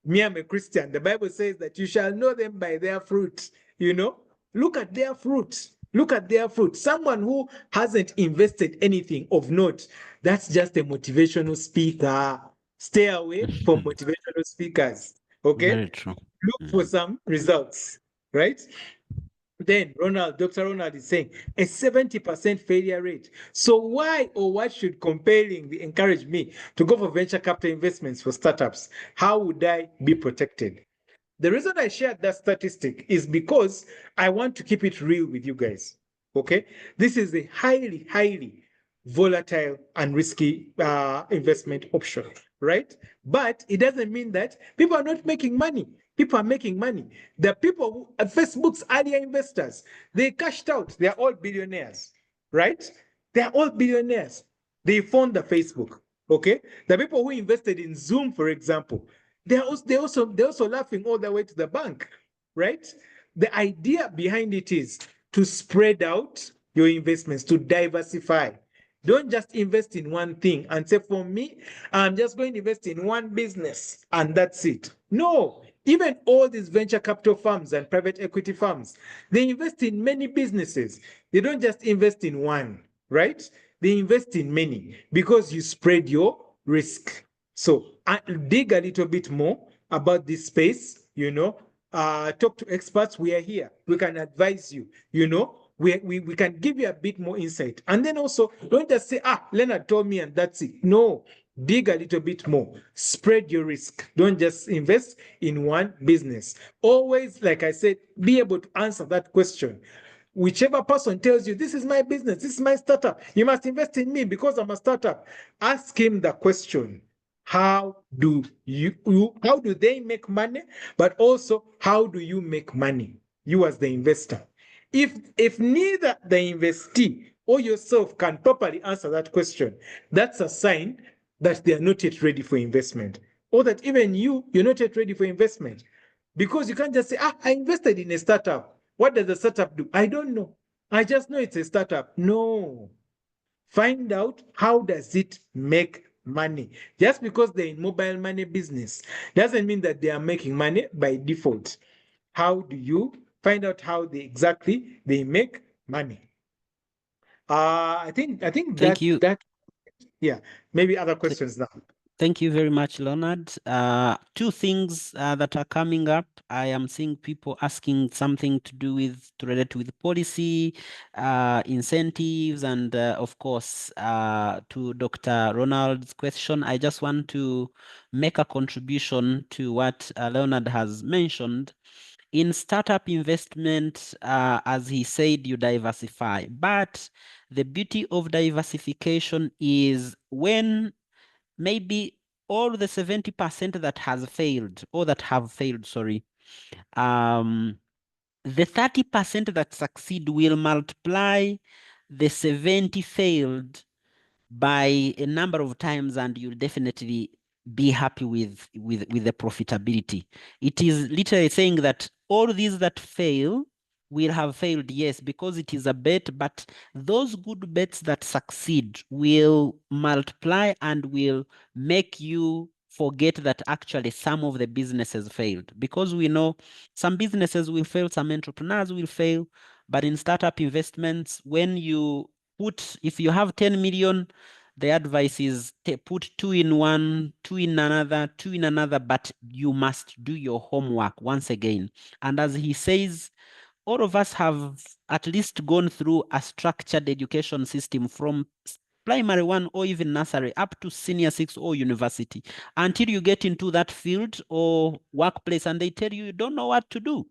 Me, I'm a Christian. The Bible says that you shall know them by their fruit. Look at their fruit. Look at their fruit. Someone who hasn't invested anything of note, that's just a motivational speaker. Stay away from motivational speakers. Okay? Very true. Look for some results, right? Then Dr. Ronald is saying a 70% failure rate. So why or what should compellingly encourage me to go for venture capital investments for startups? How would I be protected? The reason I shared that statistic is because I want to keep it real with you guys. Okay? This is a highly, highly volatile and risky investment option, right? But it doesn't mean that people are not making money. People are making money. The people who, Facebook's earlier investors, they cashed out. They are all billionaires, right? They are all billionaires. They found the Facebook, okay? The people who invested in Zoom, for example, they're also laughing all the way to the bank, right? The idea behind it is to spread out your investments, to diversify. Don't just invest in one thing and say, for me, I'm just going to invest in one business and that's it. No, even all these venture capital firms and private equity firms, they invest in many businesses. They don't just invest in one, right? They invest in many because you spread your risk. So dig a little bit more about this space, talk to experts. We are here. We can advise you, we can give you a bit more insight. And then also, don't just say, Leonard told me and that's it. No, dig a little bit more. Spread your risk. Don't just invest in one business. Always, like I said, be able to answer that question. Whichever person tells you, this is my business, this is my startup, you must invest in me because I'm a startup. Ask him the question. How do they make money? But also, how do you make money? You as the investor. If neither the investee or yourself can properly answer that question, that's a sign that they are not yet ready for investment, or that even you're not yet ready for investment. Because you can't just say, I invested in a startup. What does the startup do? I don't know. I just know it's a startup. No. Find out, how does it make money? Just because they're in mobile money business doesn't mean that they are making money by default. How do you find out how they make money? I think Thank that you. yeah, maybe other questions now. Thank you very much, Leonard. Two things that are coming up. I am seeing people asking something to relate with policy, incentives, and of course, to Dr. Ronald's question. I just want to make a contribution to what Leonard has mentioned. In startup investment, as he said, you diversify. But the beauty of diversification is when maybe all the 70% that has failed, or that have failed, sorry, the 30% that succeed will multiply the 70 failed by a number of times, and you'll definitely be happy with the profitability. It is literally saying that all these that fail will have failed, yes, because it is a bet, but those good bets that succeed will multiply and will make you forget that actually some of the businesses failed, because we know some businesses will fail, some entrepreneurs will fail, but in startup investments, when you if you have 10 million, the advice is put 2 in one, 2 in another, 2 in another, but you must do your homework once again. And as he says, all of us have at least gone through a structured education system from primary one or even nursery up to senior 6 or university, until you get into that field or workplace and they tell you don't know what to do.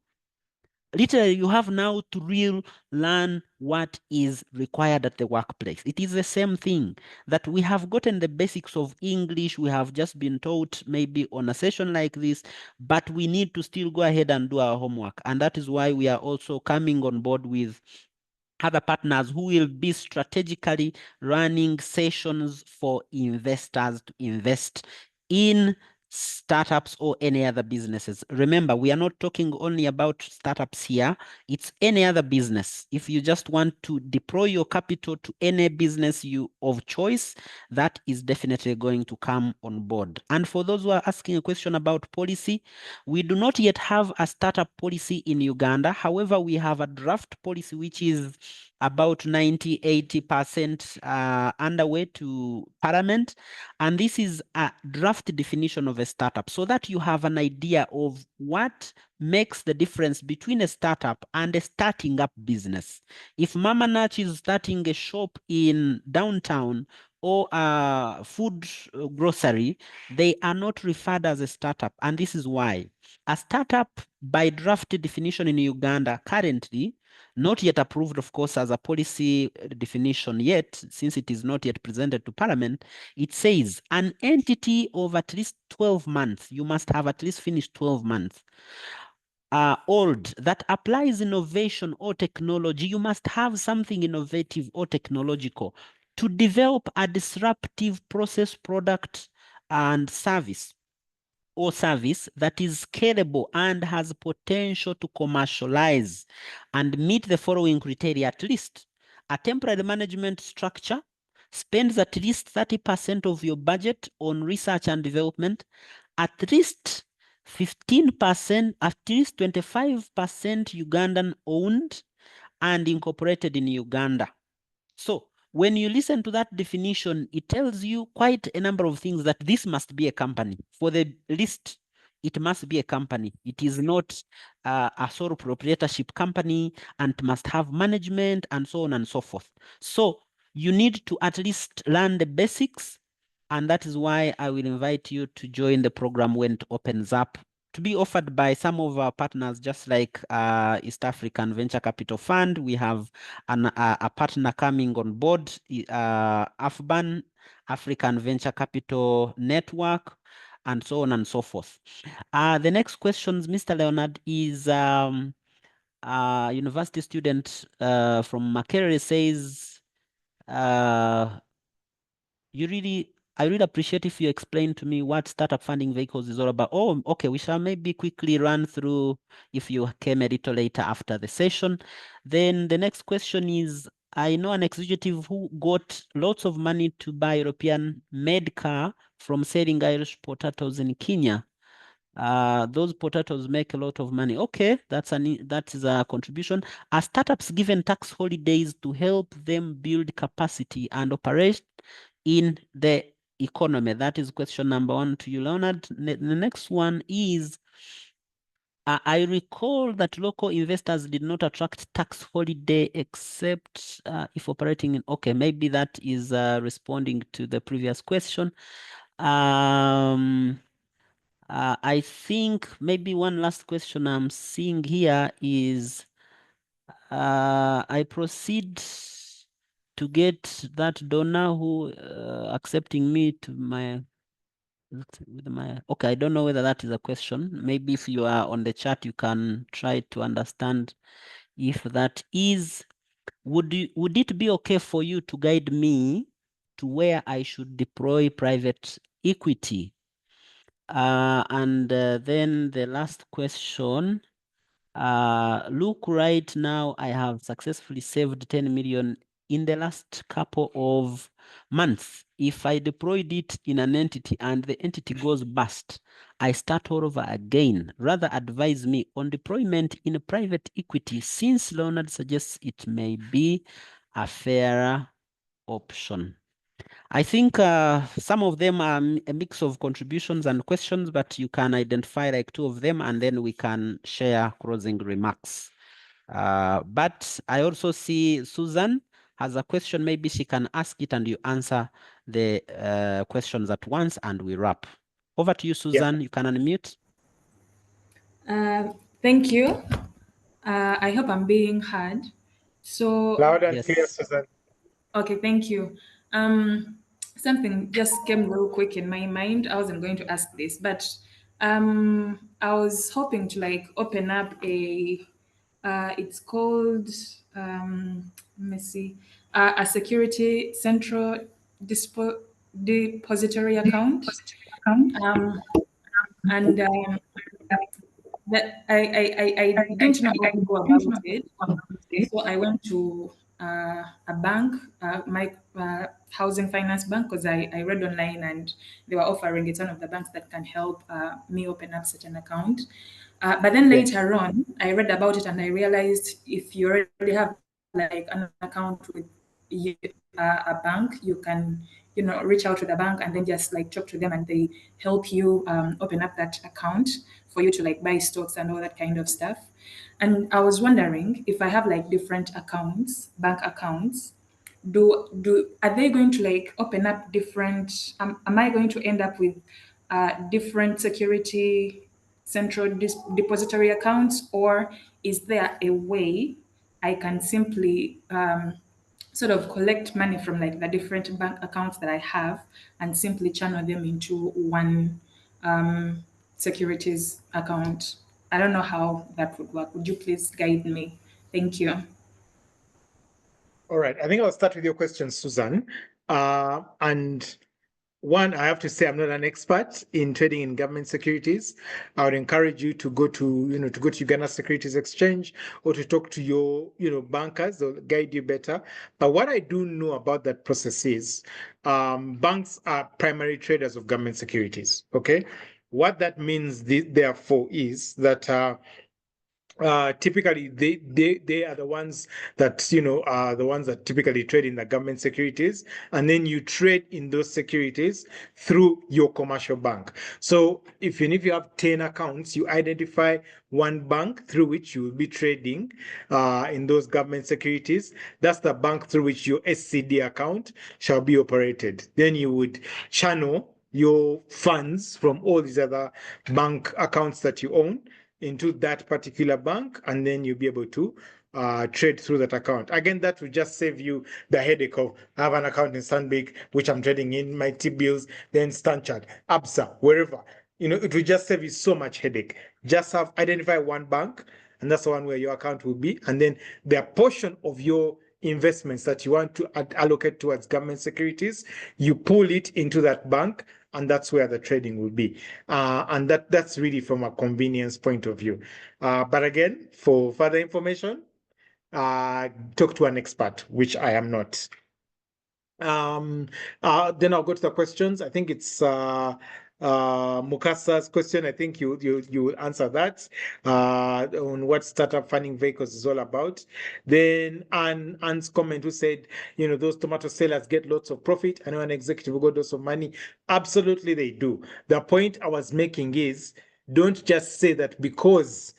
Literally, you have now to learn what is required at the workplace. It is the same thing that we have gotten the basics of English. We have just been taught maybe on a session like this, but we need to still go ahead and do our homework. And that is why we are also coming on board with other partners who will be strategically running sessions for investors to invest in startups or any other businesses. Remember, we are not talking only about startups here. It's any other business. If you just want to deploy your capital to any business of choice, that is definitely going to come on board. And for those who are asking a question about policy, we do not yet have a startup policy in Uganda. However, we have a draft policy which is about 90, 80% underway to Parliament. And this is a draft definition of a startup so that you have an idea of what makes the difference between a startup and a starting up business. If Mama Nach is starting a shop in downtown or a food grocery, they are not referred as a startup. And this is why. A startup, by draft definition in Uganda currently, not yet approved, of course, as a policy definition yet, since it is not yet presented to Parliament, it says an entity of at least 12 months, you must have at least finished 12 months, old, that applies innovation or technology. You must have something innovative or technological to develop a disruptive process, product, and service that is scalable and has potential to commercialize and meet the following criteria: at least a temporary management structure, spends at least 30% of your budget on research and development, at least 15%, at least 25% Ugandan owned and incorporated in Uganda. So when you listen to that definition, it tells you quite a number of things that this must be a company. For the list, it must be a company. It is not a sole proprietorship company and must have management and so on and so forth. So you need to at least learn the basics. And that is why I will invite you to join the program when it opens up, to be offered by some of our partners, just like East African Venture Capital Fund. We have a partner coming on board, AFBAN, African Venture Capital Network, and so on and so forth. The next questions, Mr. Leonard, is university student from Makerere says, I really appreciate if you explain to me what startup funding vehicles is all about. Oh, okay, we shall maybe quickly run through if you came a little later after the session. Then the next question is, I know an executive who got lots of money to buy European made car from selling Irish potatoes in Kenya. Those potatoes make a lot of money. Okay, that is a contribution. Are startups given tax holidays to help them build capacity and operate in the economy? That is question number 1 to you, Leonard. The next one is, I recall that local investors did not attract tax holiday except if operating in, okay, maybe that is responding to the previous question. I think maybe one last question I'm seeing here is, I proceed to get that donor who accepting me to my, with my, okay, I don't know whether that is a question. Maybe if you are on the chat, you can try to understand if that is. Would it be okay for you to guide me to where I should deploy private equity? And then the last question, look, right now I have successfully saved 10 million in the last couple of months. If I deployed it in an entity and the entity goes bust, I start all over again. Rather advise me on deployment in a private equity, since Leonard suggests it may be a fairer option. I think some of them are a mix of contributions and questions, but you can identify like 2 of them and then we can share closing remarks. But I also see Susan has a question. Maybe she can ask it and you answer the questions at once and we wrap. Over to you, Susan. You can unmute. Thank you. I hope I'm being heard. So Loud and Yes. clear, Susan. okay, thank you. Something just came real quick in my mind. I wasn't going to ask this, but I was hoping to like open up a it's called let me see, a security central depository account. And that I didn't know how to go about it. So I went to a bank, my housing finance bank, because I read online and they were offering it's one of the banks that can help me open up such an account. But then later on, I read about it and I realized if you already have like an account with a bank, you can, reach out to the bank and then just like talk to them and they help you open up that account for you to like buy stocks and all that kind of stuff. And I was wondering if I have like different accounts, bank accounts, are they going to like open up different? Am I going to end up with different security central depository accounts, or is there a way I can simply sort of collect money from like the different bank accounts that I have and simply channel them into one securities account? I don't know how that would work. Would you please guide me? Thank you. All right. I think I'll start with your question, Susan. And one, I have to say I'm not an expert in trading in government securities. I would encourage you to go to, Uganda Securities Exchange or to talk to your, bankers. They'll guide you better. But what I do know about that process is banks are primary traders of government securities. Okay. What that means, therefore, is that typically they are the ones that are the ones that typically trade in the government securities, and then you trade in those securities through your commercial bank. So even if you have 10 accounts, you identify one bank through which you will be trading in those government securities. That's the bank through which your SCD account shall be operated. Then you would channel your funds from all these other bank accounts that you own into that particular bank, and then you'll be able to trade through that account. Again, that will just save you the headache of I have an account in Stanbic, which I'm trading in, my T-bills, then Stanchart, ABSA, wherever. It will just save you so much headache. Just identify one bank, and that's the one where your account will be. And then the portion of your investments that you want to allocate towards government securities, you pull it into that bank, and that's where the trading will be. And that's really from a convenience point of view. But again, for further information, talk to an expert, which I am not. Then I'll go to the questions. I think it's Mukasa's question, I think you will answer that on what startup funding vehicles is all about. Then Anne's comment who said, those tomato sellers get lots of profit and an executive will got lots of money. Absolutely, they do. The point I was making is, don't just say that because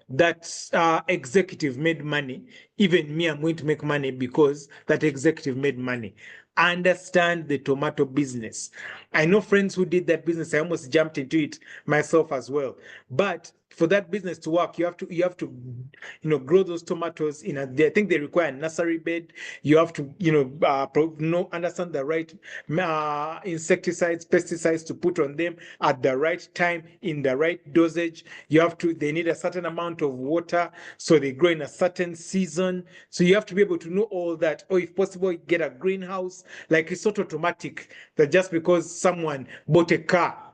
that executive made money, even me, I'm going to make money because that executive made money. Understand the tomato business. I know friends who did that business. I almost jumped into it myself as well. But for that business to work, you have to grow those tomatoes in I think they require a nursery bed. You have to understand the right insecticides, pesticides to put on them at the right time in the right dosage. They need a certain amount of water, so they grow in a certain season. So you have to be able to know all that, or if possible, get a greenhouse. Like, it's not automatic that just because someone bought a car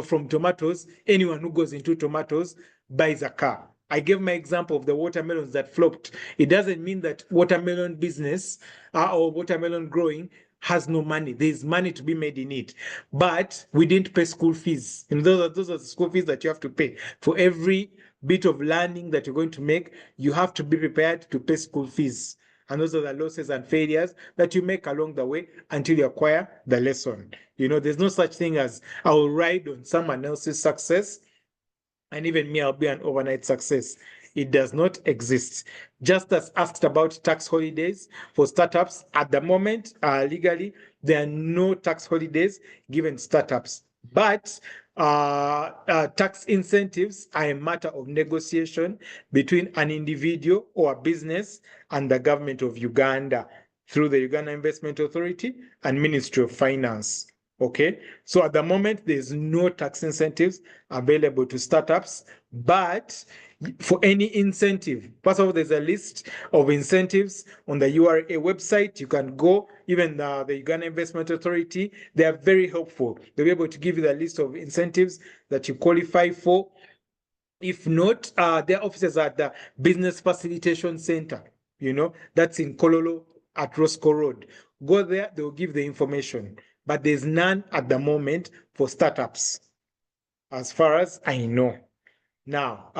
from tomatoes, anyone who goes into tomatoes buys a car. I gave my example of the watermelons that flopped. It doesn't mean that watermelon business or watermelon growing has no money. There's money to be made in it. But we didn't pay school fees. And those are the school fees that you have to pay. For every bit of learning that you're going to make, you have to be prepared to pay school fees. And those are the losses and failures that you make along the way until you acquire the lesson. There's no such thing as I'll ride on someone else's success and even me, I'll be an overnight success. It does not exist. Just as asked about tax holidays for startups, at the moment, legally, there are no tax holidays given startups. But tax incentives are a matter of negotiation between an individual or a business and the government of Uganda through the Uganda Investment Authority and Ministry of Finance. Okay, so at the moment, there's no tax incentives available to startups, but for any incentive, first of all, there's a list of incentives on the URA website. You can go, even the Uganda Investment Authority, they are very helpful. They'll be able to give you the list of incentives that you qualify for. If not, their offices are at the Business Facilitation Center, that's in Kololo at Roscoe Road. Go there, they'll give the information. But there's none at the moment for startups, as far as I know. Now,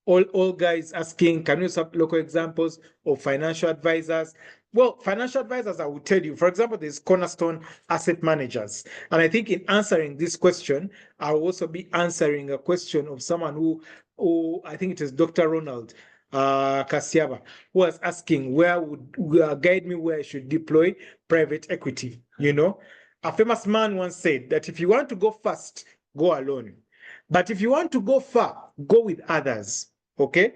all guys asking, can you have local examples of financial advisors? Well, financial advisors, I will tell you, for example, there's Cornerstone Asset Managers. And I think in answering this question, I'll also be answering a question of someone who I think it is Dr. Ronald Kasiaba, who was asking where would guide me where I should deploy private equity. A famous man once said that if you want to go fast, go alone. But if you want to go far, go with others. Okay?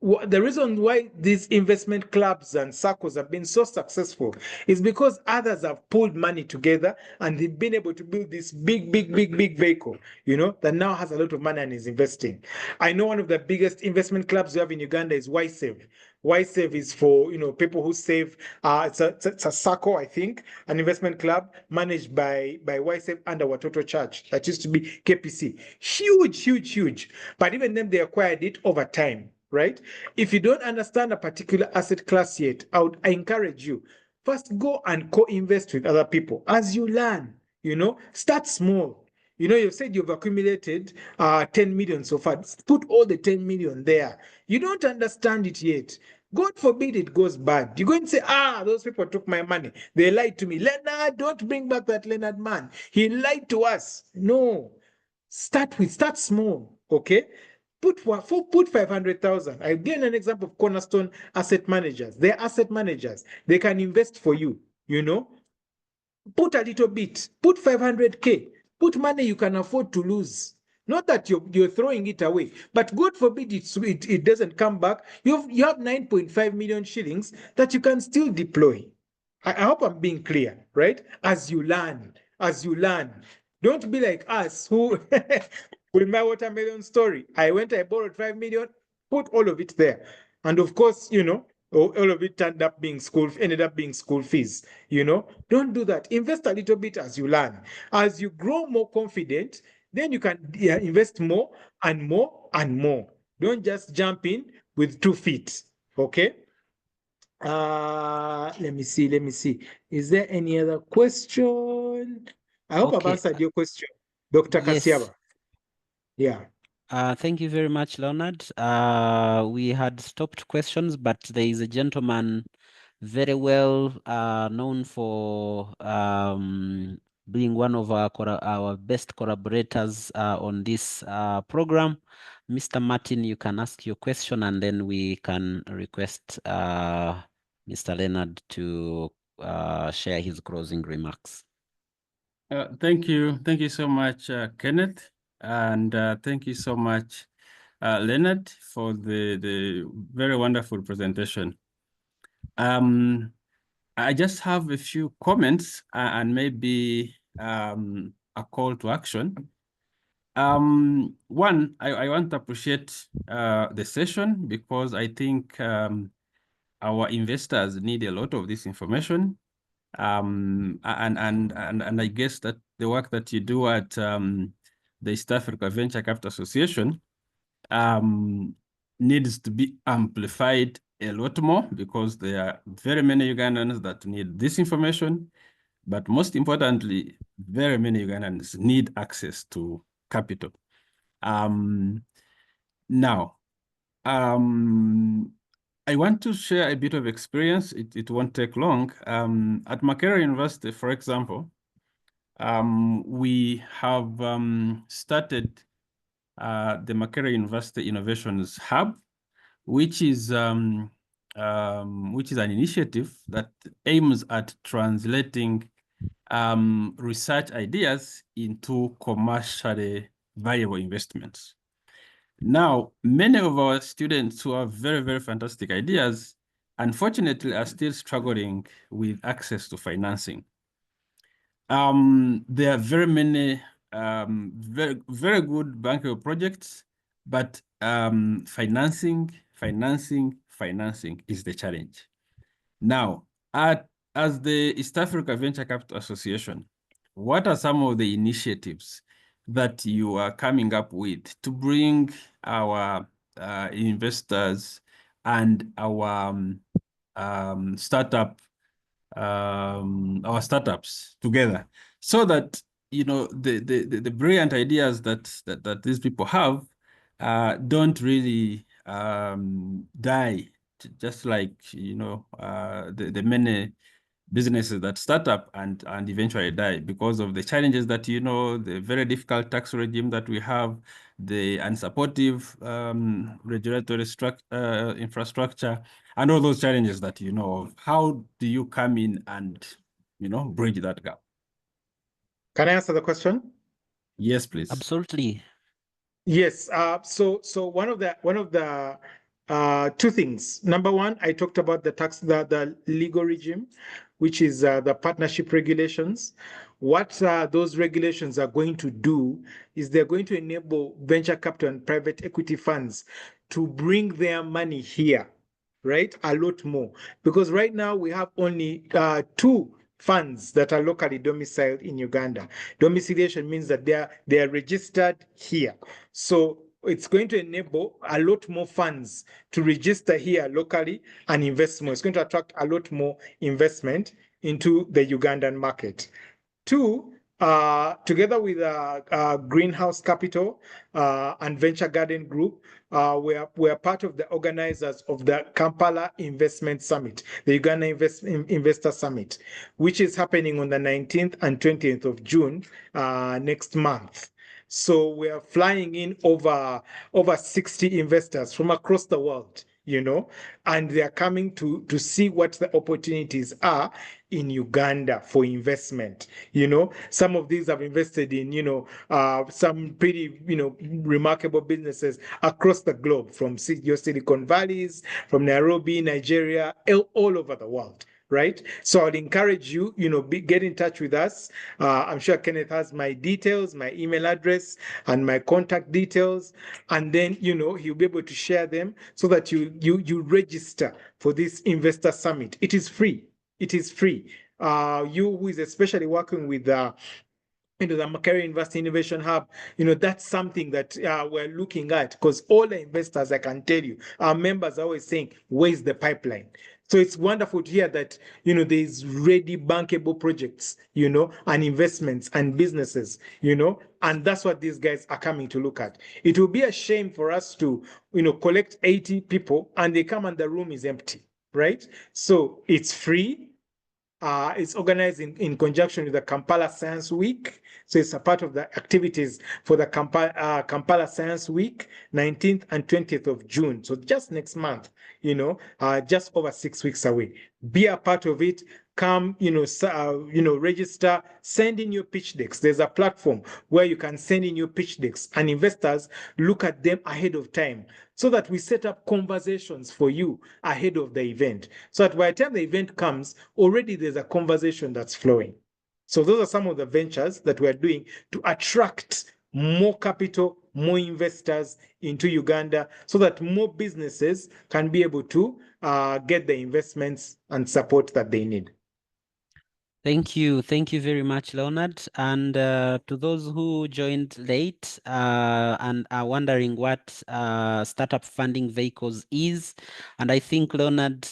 The reason why these investment clubs and circles have been so successful is because others have pulled money together and they've been able to build this big vehicle, that now has a lot of money and is investing. I know one of the biggest investment clubs we have in Uganda is YSAVE. YSAVE is for people who save. It's a circle, I think, an investment club managed by YSAVE under Watoto Church that used to be KPC. Huge. But even them, they acquired it over time. Right? If you don't understand a particular asset class yet, I encourage you, first go and co-invest with other people as you learn. Start small. You've said you've accumulated 10 million so far. Put all the 10 million there. You don't understand it yet. God forbid it goes bad. You go and say, those people took my money. They lied to me. Leonard, don't bring back that Leonard man. He lied to us. No. Start small. Okay? Put 500,000. I gave an example of Cornerstone Asset Managers. They're asset managers. They can invest for you. Put a little bit. Put 500K. Put money you can afford to lose. Not that you're throwing it away, but God forbid it doesn't come back. You have 9.5 million shillings that you can still deploy. I hope I'm being clear, right? As you learn. Don't be like us who with my watermelon story. I borrowed 5 million, put all of it there. And of course, all of it ended up being school fees. Don't do that. Invest a little bit as you learn. As you grow more confident, then you can invest more and more and more. Don't just jump in with 2 feet. Okay? Let me see. Is there any other question? I hope I've Okay. answered your question, Dr. Yes. Kasiaba. Yeah. Thank you very much, Leonard. We had stopped questions, but there is a gentleman very well known for being one of our best collaborators on this program. Mr. Martin, you can ask your question and then we can request Mr. Leonard to share his closing remarks. Thank you. Thank you so much, Kenneth. And thank you so much, Leonard, for the very wonderful presentation. I just have a few comments and maybe a call to action. One, I want to appreciate the session because I think our investors need a lot of this information. And I guess that the work that you do at the East Africa Venture Capital Association needs to be amplified a lot more because there are very many Ugandans that need this information, but most importantly, very many Ugandans need access to capital. Now, I want to share a bit of experience. It won't take long. At Makerere University, for example, we have started the Makerere University Innovations Hub, which is an initiative that aims at translating research ideas into commercially viable investments. Now, many of our students who have very, very fantastic ideas, unfortunately, are still struggling with access to financing. There are very many very, very good bankable projects, but financing is the challenge. Now, as the East Africa Venture Capital Association, what are some of the initiatives that you are coming up with to bring our investors and our startups together, so that the brilliant ideas that these people have don't really die, just like the many businesses that start up and eventually die because of the challenges that the very difficult tax regime that we have, the unsupportive regulatory infrastructure, and all those challenges that you know of. How do you come in and bridge that gap? Can I answer the question? Yes, please. Absolutely. Yes. So one of the two things. Number one, I talked about the legal regime, which is the partnership regulations. What those regulations are going to do is they're going to enable venture capital and private equity funds to bring their money here, right? A lot more. Because right now we have only two funds that are locally domiciled in Uganda. Domiciliation means that they are registered here. So it's going to enable a lot more funds to register here locally and invest more. It's going to attract a lot more investment into the Ugandan market. Two, together with Greenhouse Capital and Venture Garden Group, we are part of the organizers of the Kampala Investment Summit, the Uganda Investor Summit, which is happening on the 19th and 20th of June next month. So we are flying in over 60 investors from across the world, and they are coming to see what the opportunities are in Uganda for investment. Some of these have invested in, some pretty, remarkable businesses across the globe, from your Silicon Valleys, from Nairobi, Nigeria, all over the world. Right. So I'd encourage you, get in touch with us. I'm sure Kenneth has my details, my email address, and my contact details. And then, he'll be able to share them so that you register for this investor summit. It is free. It is free. You who is especially working with the Makerere University Innovation Hub, that's something that we're looking at, because all the investors, I can tell you, our members are always saying, where's the pipeline? So it's wonderful to hear that, there's ready bankable projects, and investments and businesses, and that's what these guys are coming to look at. It will be a shame for us to, collect 80 people and they come and the room is empty, right? So it's free. It's organized in conjunction with the Kampala Science Week. So it's a part of the activities for the Kampala Science Week, 19th and 20th of June. So just next month, just over 6 weeks away. Be a part of it. Come, register, send in your pitch decks. There's a platform where you can send in your pitch decks and investors look at them ahead of time so that we set up conversations for you ahead of the event. So that by the time the event comes, already there's a conversation that's flowing. So those are some of the ventures that we're doing to attract more capital, more investors into Uganda so that more businesses can be able to get the investments and support that they need. Thank you. Thank you very much, Leonard. And to those who joined late and are wondering what startup funding vehicles is, and I think, Leonard,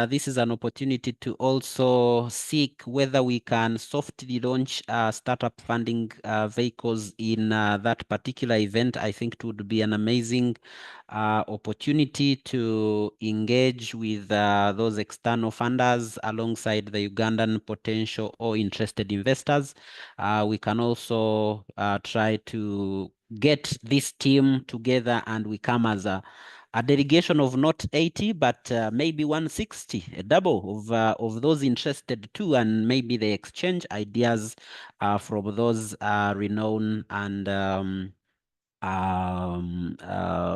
this is an opportunity to also seek whether we can softly launch startup funding vehicles in that particular event. I think it would be an amazing opportunity to engage with those external funders alongside the Ugandan potential or interested investors. We can also try to get this team together and we come as a delegation of not 80, but maybe 160, a double of those interested too, and maybe they exchange ideas from those renowned and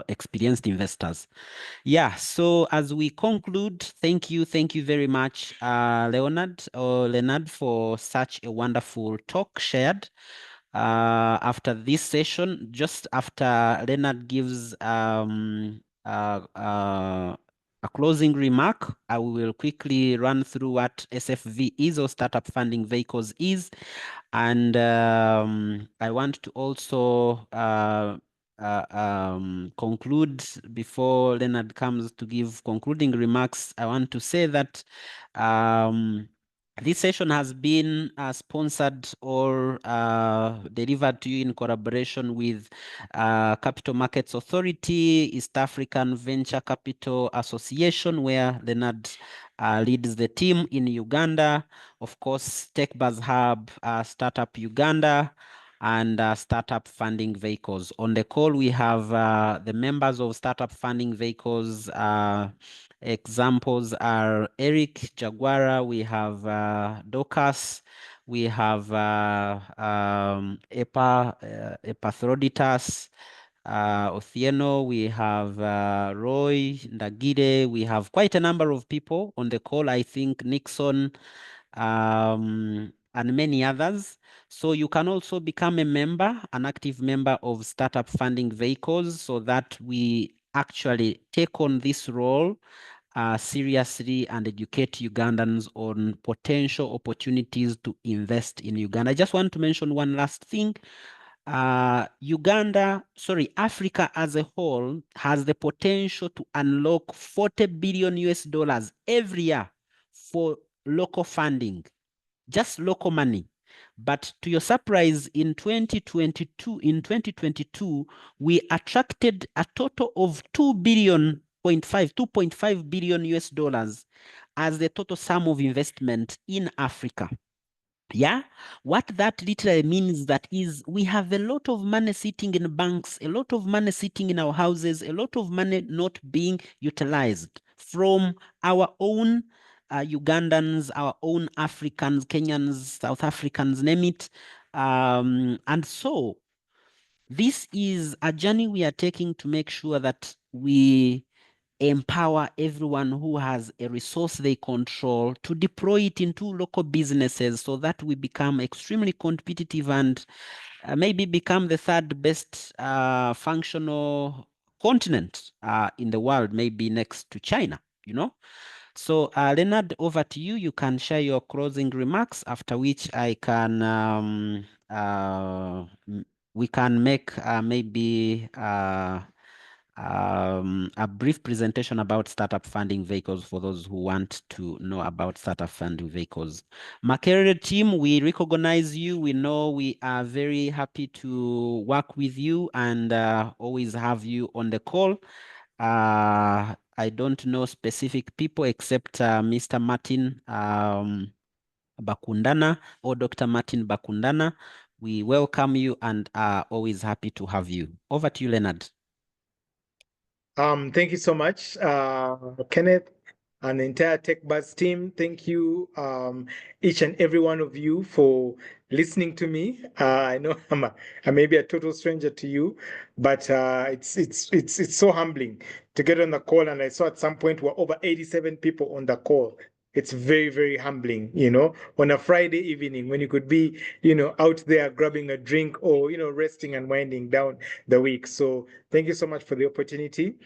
experienced investors. Yeah, so as we conclude, thank you very much, Leonard, for such a wonderful talk shared. After this session, just after Leonard gives a closing remark, I will quickly run through what SFV is, or Startup Funding Vehicles is. And I want to also conclude before Leonard comes to give concluding remarks. I want to say that this session has been sponsored or delivered to you in collaboration with Capital Markets Authority, East African Venture Capital Association, where Leonard leads the team in Uganda. Of course, TechBuzz Hub, Startup Uganda, and Startup Funding Vehicles. On the call, we have the members of Startup Funding Vehicles. Examples are Eric Jaguara, we have Docas, we have Epaphroditus, Othieno, we have Roy Ndagire, we have quite a number of people on the call. I think Nixon, and many others. So you can also become a member, an active member of Startup Funding Vehicles, so that we actually take on this role seriously and educate Ugandans on potential opportunities to invest in Uganda. I just want to mention one last thing. Africa as a whole has the potential to unlock 40 billion US dollars every year for local funding, just local money. But to your surprise, in 2022, we attracted a total of 2.5 billion US dollars as the total sum of investment in Africa. Yeah, what that literally means that is we have a lot of money sitting in banks, a lot of money sitting in our houses, a lot of money not being utilized from our own Ugandans, our own Africans, Kenyans, South Africans, name it. And so this is a journey we are taking to make sure that we empower everyone who has a resource they control to deploy it into local businesses so that we become extremely competitive and maybe become the third best functional continent in the world, maybe next to China, So Leonard, over to you. You can share your closing remarks, after which I can we can make maybe a brief presentation about startup funding vehicles for those who want to know about startup funding vehicles. Makerere team, we recognize you. We know we are very happy to work with you and always have you on the call. I don't know specific people except Mr. Martin Bakundana or Dr. Martin Bakundana. We welcome you and are always happy to have you. Over to you, Leonard. Thank you so much, Kenneth, and the entire TechBuzz team. Thank you, each and every one of you, for listening to me. I know I may be a total stranger to you, but it's so humbling to get on the call. And I saw at some point we're over 87 people on the call. It's very, very humbling, on a Friday evening when you could be, out there grabbing a drink or, resting and winding down the week. So thank you so much for the opportunity.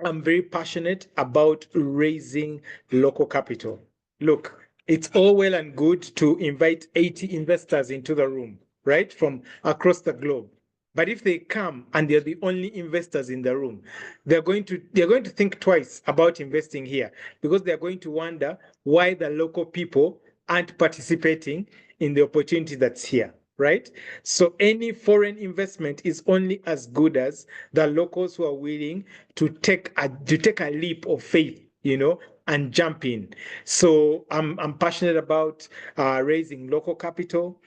I'm very passionate about raising local capital. Look, it's all well and good to invite 80 investors into the room, right, from across the globe. But if they come and they're the only investors in the room, they're going to think twice about investing here, because they're going to wonder why the local people aren't participating in the opportunity that's here, right? So any foreign investment is only as good as the locals who are willing to take a leap of faith, and jump in. So I'm passionate about raising local capital,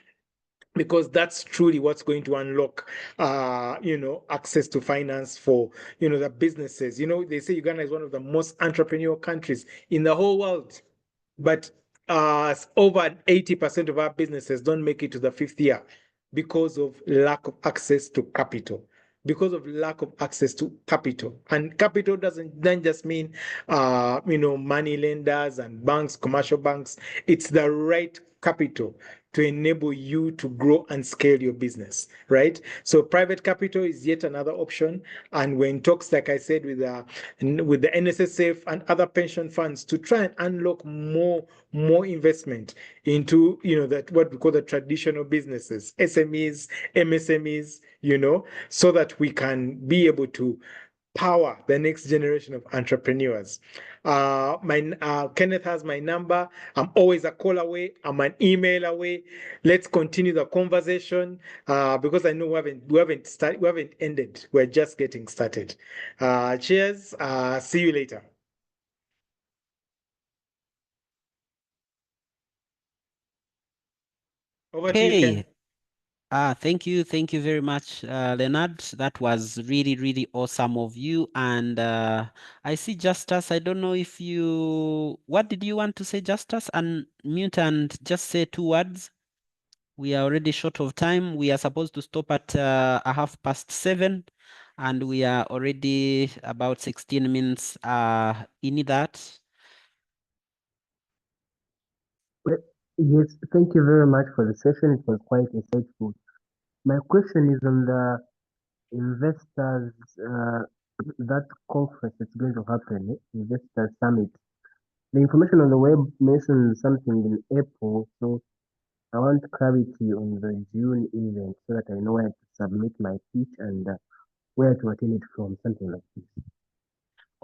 because that's truly what's going to unlock, access to finance for, the businesses. They say Uganda is one of the most entrepreneurial countries in the whole world, but over 80% of our businesses don't make it to the fifth year because of lack of access to capital. And capital doesn't then just mean, money lenders and banks, commercial banks. It's the right capital to enable you to grow and scale your business, right? So private capital is yet another option. And we're in talks, like I said, with the NSSF and other pension funds to try and unlock more investment into, that what we call the traditional businesses, SMEs, MSMEs, so that we can be able to power the next generation of entrepreneurs. Kenneth has my number. I'm always a call away. I'm an email away. Let's continue the conversation, because I know we haven't ended. We're just getting started. Cheers. See you later. Over to you, Ken. Thank you very much, Leonard. That was really, really awesome of you. And I see Justus. I don't know if what did you want to say, Justus? Unmute and just say 2 words. We are already short of time. We are supposed to stop at 7:30, and we are already about 16 minutes in that. Yes, thank you very much for the session. It was quite insightful. My question is on the investors, that conference that's going to happen, Investor Summit. The information on the web mentions something in April, so I want clarity on the June event so that I know where to submit my pitch and where to attend it from, something like this.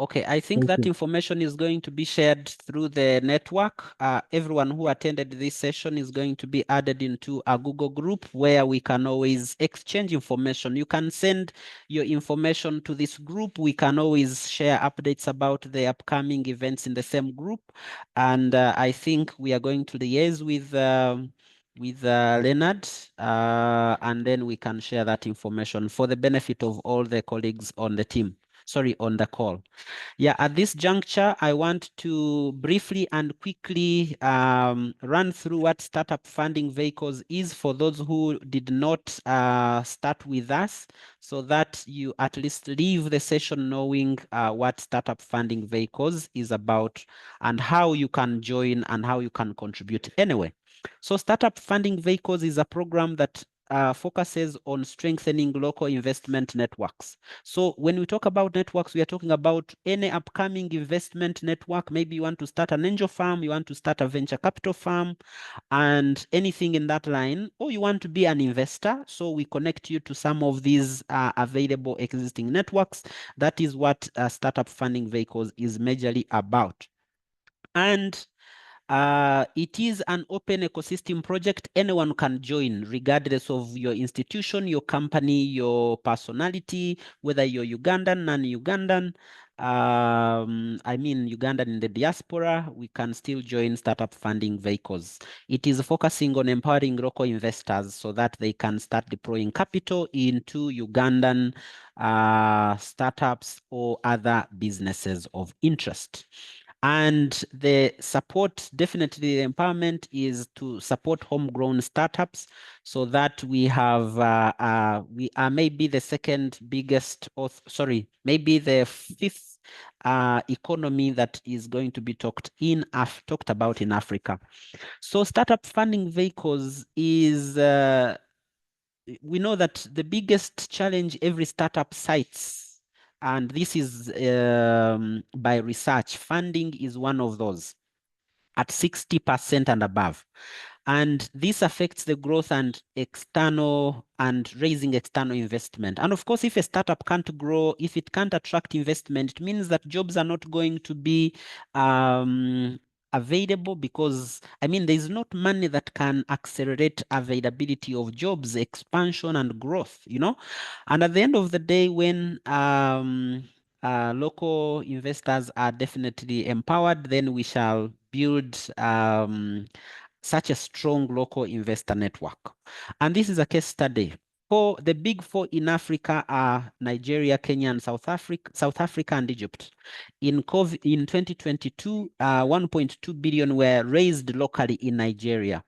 Okay, I think Thank that you. information is going to be shared through the network. Everyone who attended this session is going to be added into a Google group where we can always exchange information. You can send your information to this group. We can always share updates about the upcoming events in the same group. And I think we are going to liaise with Leonard, and then we can share that information for the benefit of all the colleagues on the team. Sorry, on the call. Yeah, at this juncture, I want to briefly and quickly run through what startup funding vehicles is for those who did not start with us, so that you at least leave the session knowing what startup funding vehicles is about and how you can join and how you can contribute anyway. So startup funding vehicles is a program that focuses on strengthening local investment networks. So when we talk about networks, we are talking about any upcoming investment network. Maybe you want to start an angel firm, you want to start a venture capital firm, and anything in that line, or you want to be an investor. So we connect you to some of these available existing networks. That is what startup funding vehicles is majorly about. And it is an open ecosystem project. Anyone can join, regardless of your institution, your company, your personality, whether you're Ugandan, non-Ugandan. I mean, Ugandan in the diaspora, we can still join startup funding vehicles. It is focusing on empowering local investors so that they can start deploying capital into Ugandan startups or other businesses of interest. And the support, definitely the empowerment is to support homegrown startups so that we have, we are maybe the second biggest, or maybe the fifth economy that is going to be talked about in Africa. So startup funding vehicles is, we know that the biggest challenge every startup cites, and this is by research, funding is one of those at 60% and above. And this affects the growth and raising external investment. And of course, if a startup can't grow, if it can't attract investment, it means that jobs are not going to be available, because there's not money that can accelerate availability of jobs, expansion and growth, And at the end of the day, when local investors are definitely empowered, then we shall build such a strong local investor network. And this is a case study. The big four in Africa are Nigeria, Kenya, and South Africa and Egypt. In 2022, 1.2 billion were raised locally in Nigeria.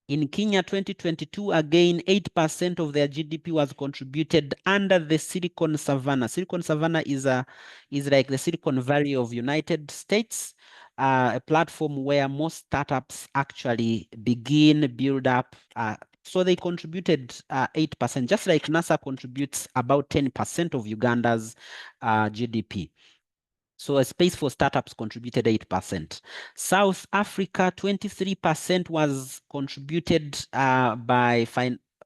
In Kenya 2022, again, 8% of their GDP was contributed under the Silicon Savannah. Silicon Savannah is like the Silicon Valley of United States, a platform where most startups actually begin, build up. So they contributed 8%, just like NASA contributes about 10% of Uganda's GDP. So a space for startups contributed 8%. South Africa, 23% was contributed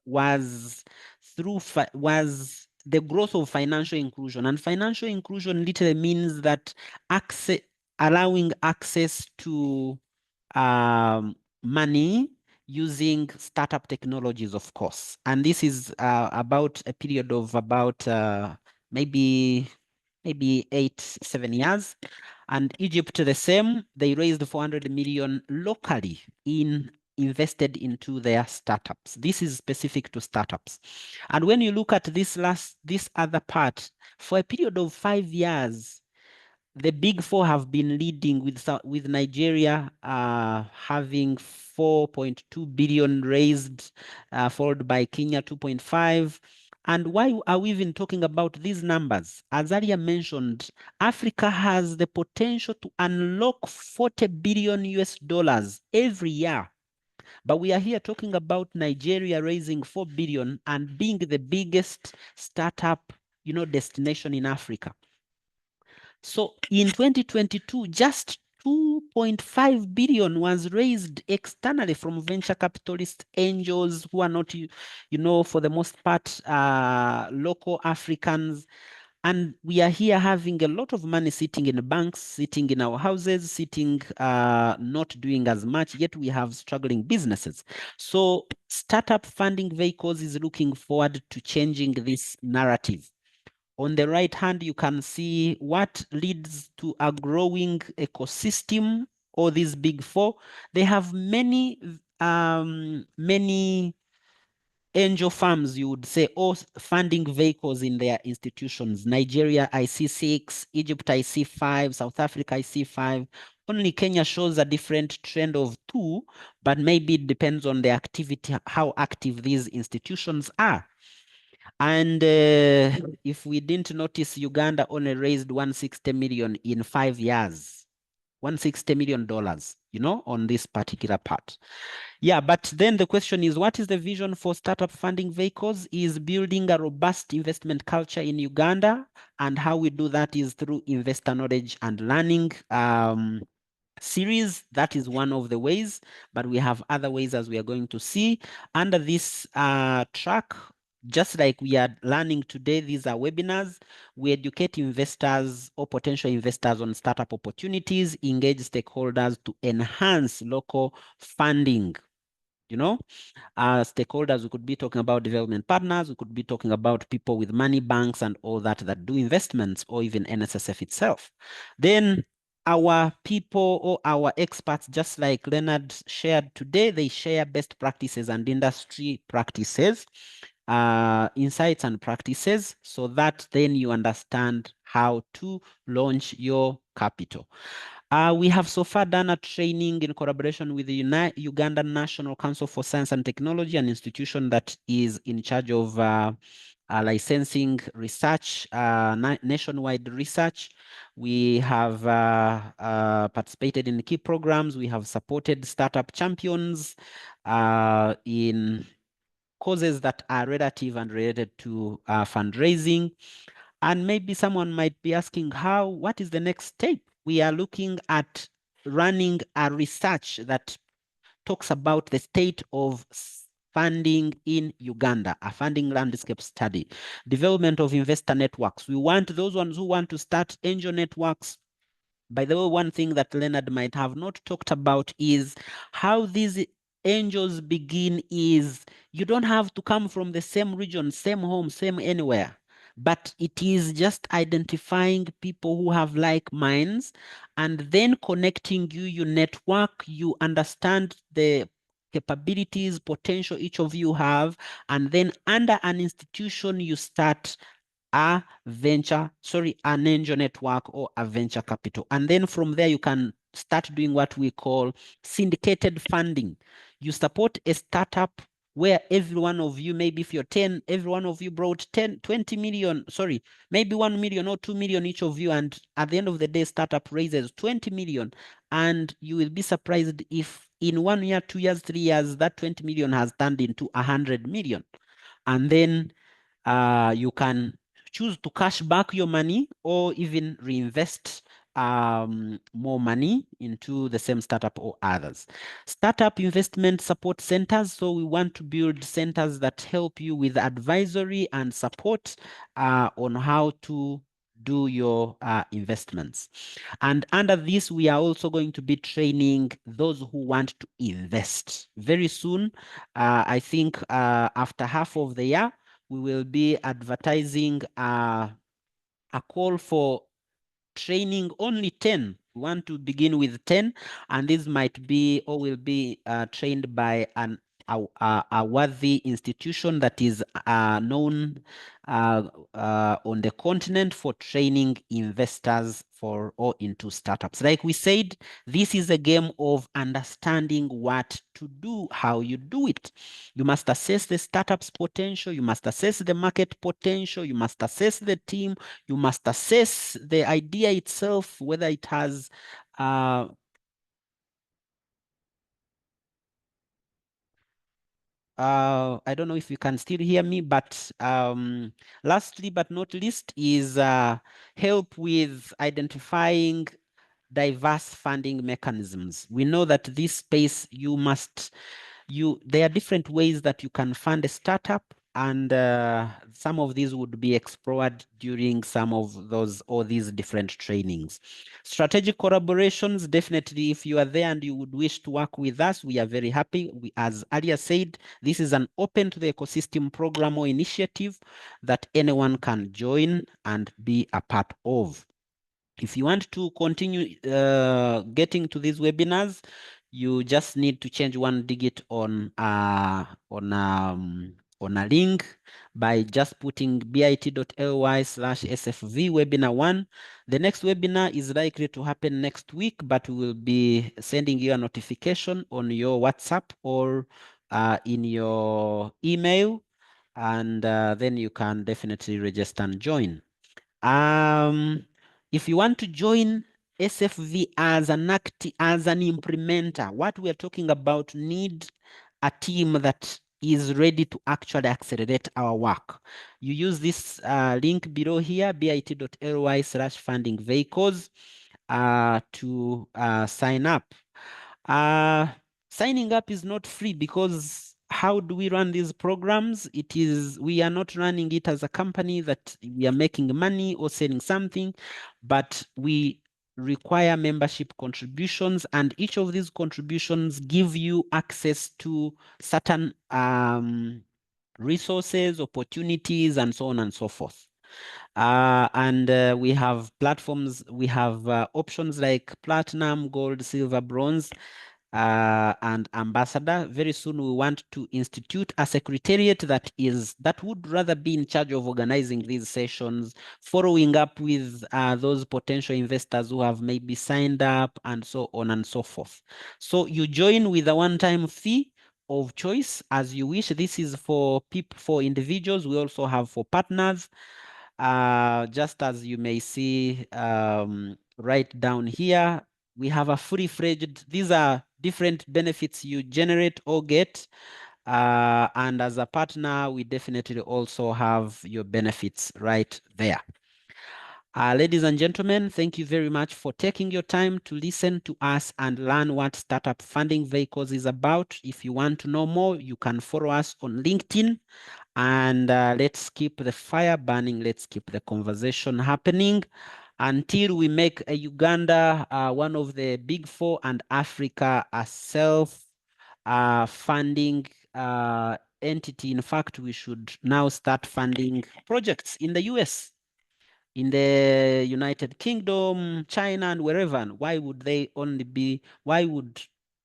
was the growth of financial inclusion. And financial inclusion literally means that allowing access to money using startup technologies, of course. And this is about a period of about maybe 7 years. And Egypt, the same, they raised 400 million locally invested into their startups. This is specific to startups. And when you look at this other part, for a period of 5 years, the big four have been leading, with Nigeria having 4.2 billion raised, followed by Kenya 2.5. And why are we even talking about these numbers? As earlier mentioned, Africa has the potential to unlock 40 billion US dollars every year. But we are here talking about Nigeria raising 4 billion and being the biggest startup, destination in Africa. So in 2022, just 2.5 billion was raised externally from venture capitalist angels who are not, for the most part, local Africans. And we are here having a lot of money sitting in the banks, sitting in our houses, not doing as much, yet we have struggling businesses. So startup funding vehicles is looking forward to changing this narrative. On the right hand, you can see what leads to a growing ecosystem. All these big four, they have many angel firms, you would say, or funding vehicles in their institutions. Nigeria, I see 6, Egypt, I see 5, South Africa, I see 5. Only Kenya shows a different trend of 2, but maybe it depends on the activity, how active these institutions are. And if we didn't notice, Uganda only raised 160 million in 5 years. $160 million, on this particular part. Yeah, but then the question is, what is the vision for startup funding vehicles? Is building a robust investment culture in Uganda, and how we do that is through investor knowledge and learning series. That is one of the ways, but we have other ways, as we are going to see under this track. Just like we are learning today, these are webinars. We educate investors or potential investors on startup opportunities, engage stakeholders to enhance local funding. Stakeholders, we could be talking about development partners, we could be talking about people with money, banks, and all that do investments, or even NSSF itself. Then our people or our experts, just like Leonard shared today, they share best practices and industry practices, insights and practices, so that then you understand how to launch your capital. We have so far done a training in collaboration with the Ugandan National Council for Science and Technology, an institution that is in charge of licensing research, nationwide research. We have participated in key programs. We have supported startup champions in causes that are relative and related to fundraising. And maybe someone might be asking, what is the next step? We are looking at running a research that talks about the state of funding in Uganda, a funding landscape study, development of investor networks. We want those ones who want to start angel networks. By the way, one thing that Leonard might have not talked about is how these angels begin is you don't have to come from the same region, same home, same anywhere, but it is just identifying people who have like minds and then connecting you, you network, you understand the capabilities, potential each of you have, and then under an institution, you start an angel network or a venture capital. And then from there, you can start doing what we call syndicated funding. You support a startup where every one of you, maybe if you're 10, every one of you brought 20 million, maybe 1 million or 2 million each of you. And at the end of the day, startup raises 20 million. And you will be surprised if in 1 year, 2 years, 3 years, that 20 million has turned into 100 million. And then you can choose to cash back your money or even reinvest more money into the same startup or others. Startup investment support centers. So we want to build centers that help you with advisory and support on how to do your investments. And under this, we are also going to be training those who want to invest. Very soon, I think after half of the year, we will be advertising a call for training only 10. We want to begin with 10, and this might be or will be trained by a worthy institution that is known on the continent for training investors for or into startups. Like we said, this is a game of understanding what to do, how you do it. You must assess the startup's potential. You must assess the market potential. You must assess the team. You must assess the idea itself, whether it has I don't know if you can still hear me, but lastly but not least is help with identifying diverse funding mechanisms. We know that this space, there are different ways that you can fund a startup, and some of these would be explored during some of those or these different trainings. Strategic collaborations, definitely, if you are there and you would wish to work with us, we are very happy. As earlier said, this is an open to the ecosystem program or initiative that anyone can join and be a part of. If you want to continue getting to these webinars, you just need to change one digit on a link by just putting bit.ly/SFV webinar 1. The next webinar is likely to happen next week, but we will be sending you a notification on your WhatsApp or in your email, and then you can definitely register and join. If you want to join SFV as an implementer. What we are talking about need a team that is ready to actually accelerate our work. You use this link below here, bit.ly/funding vehicles to sign up. Signing up is not free because how do we run these programs? We are not running it as a company that we are making money or selling something, but we require membership contributions, and each of these contributions give you access to certain resources, opportunities, and so on and so forth. We have platforms, we have options like platinum, gold, silver, bronze, and ambassador. Very soon we want to institute a secretariat that would rather be in charge of organizing these sessions, following up with those potential investors who have maybe signed up, and so on and so forth. So you join with a one-time fee of choice as you wish. This is for people, for individuals. We also have for partners. Just as you may see right down here, we have a fully-fledged, these are different benefits you generate or get. And as a partner, we definitely also have your benefits right there. Ladies and gentlemen, thank you very much for taking your time to listen to us and learn what Startup Funding Vehicles is about. If you want to know more, you can follow us on LinkedIn. And let's keep the fire burning. Let's keep the conversation happening until we make Uganda one of the big four and Africa a self-funding entity. In fact, we should now start funding projects in the US, in the United Kingdom, China, and wherever. And why would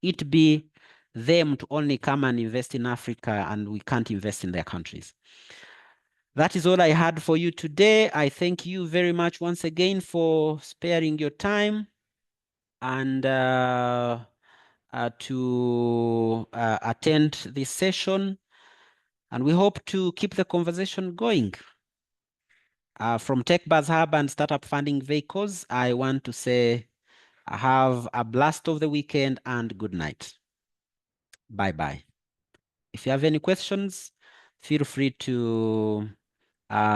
it be them to only come and invest in Africa and we can't invest in their countries? That is all I had for you today. I thank you very much once again for sparing your time and to attend this session. And we hope to keep the conversation going. From Tech Buzz Hub and Startup Funding Vehicles, I want to say have a blast of the weekend and good night. Bye-bye. If you have any questions, feel free to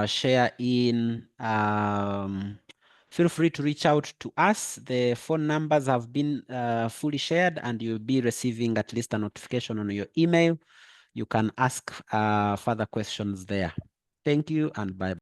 share in, feel free to reach out to us. The phone numbers have been fully shared and you'll be receiving at least a notification on your email. You can ask further questions there. Thank you and bye.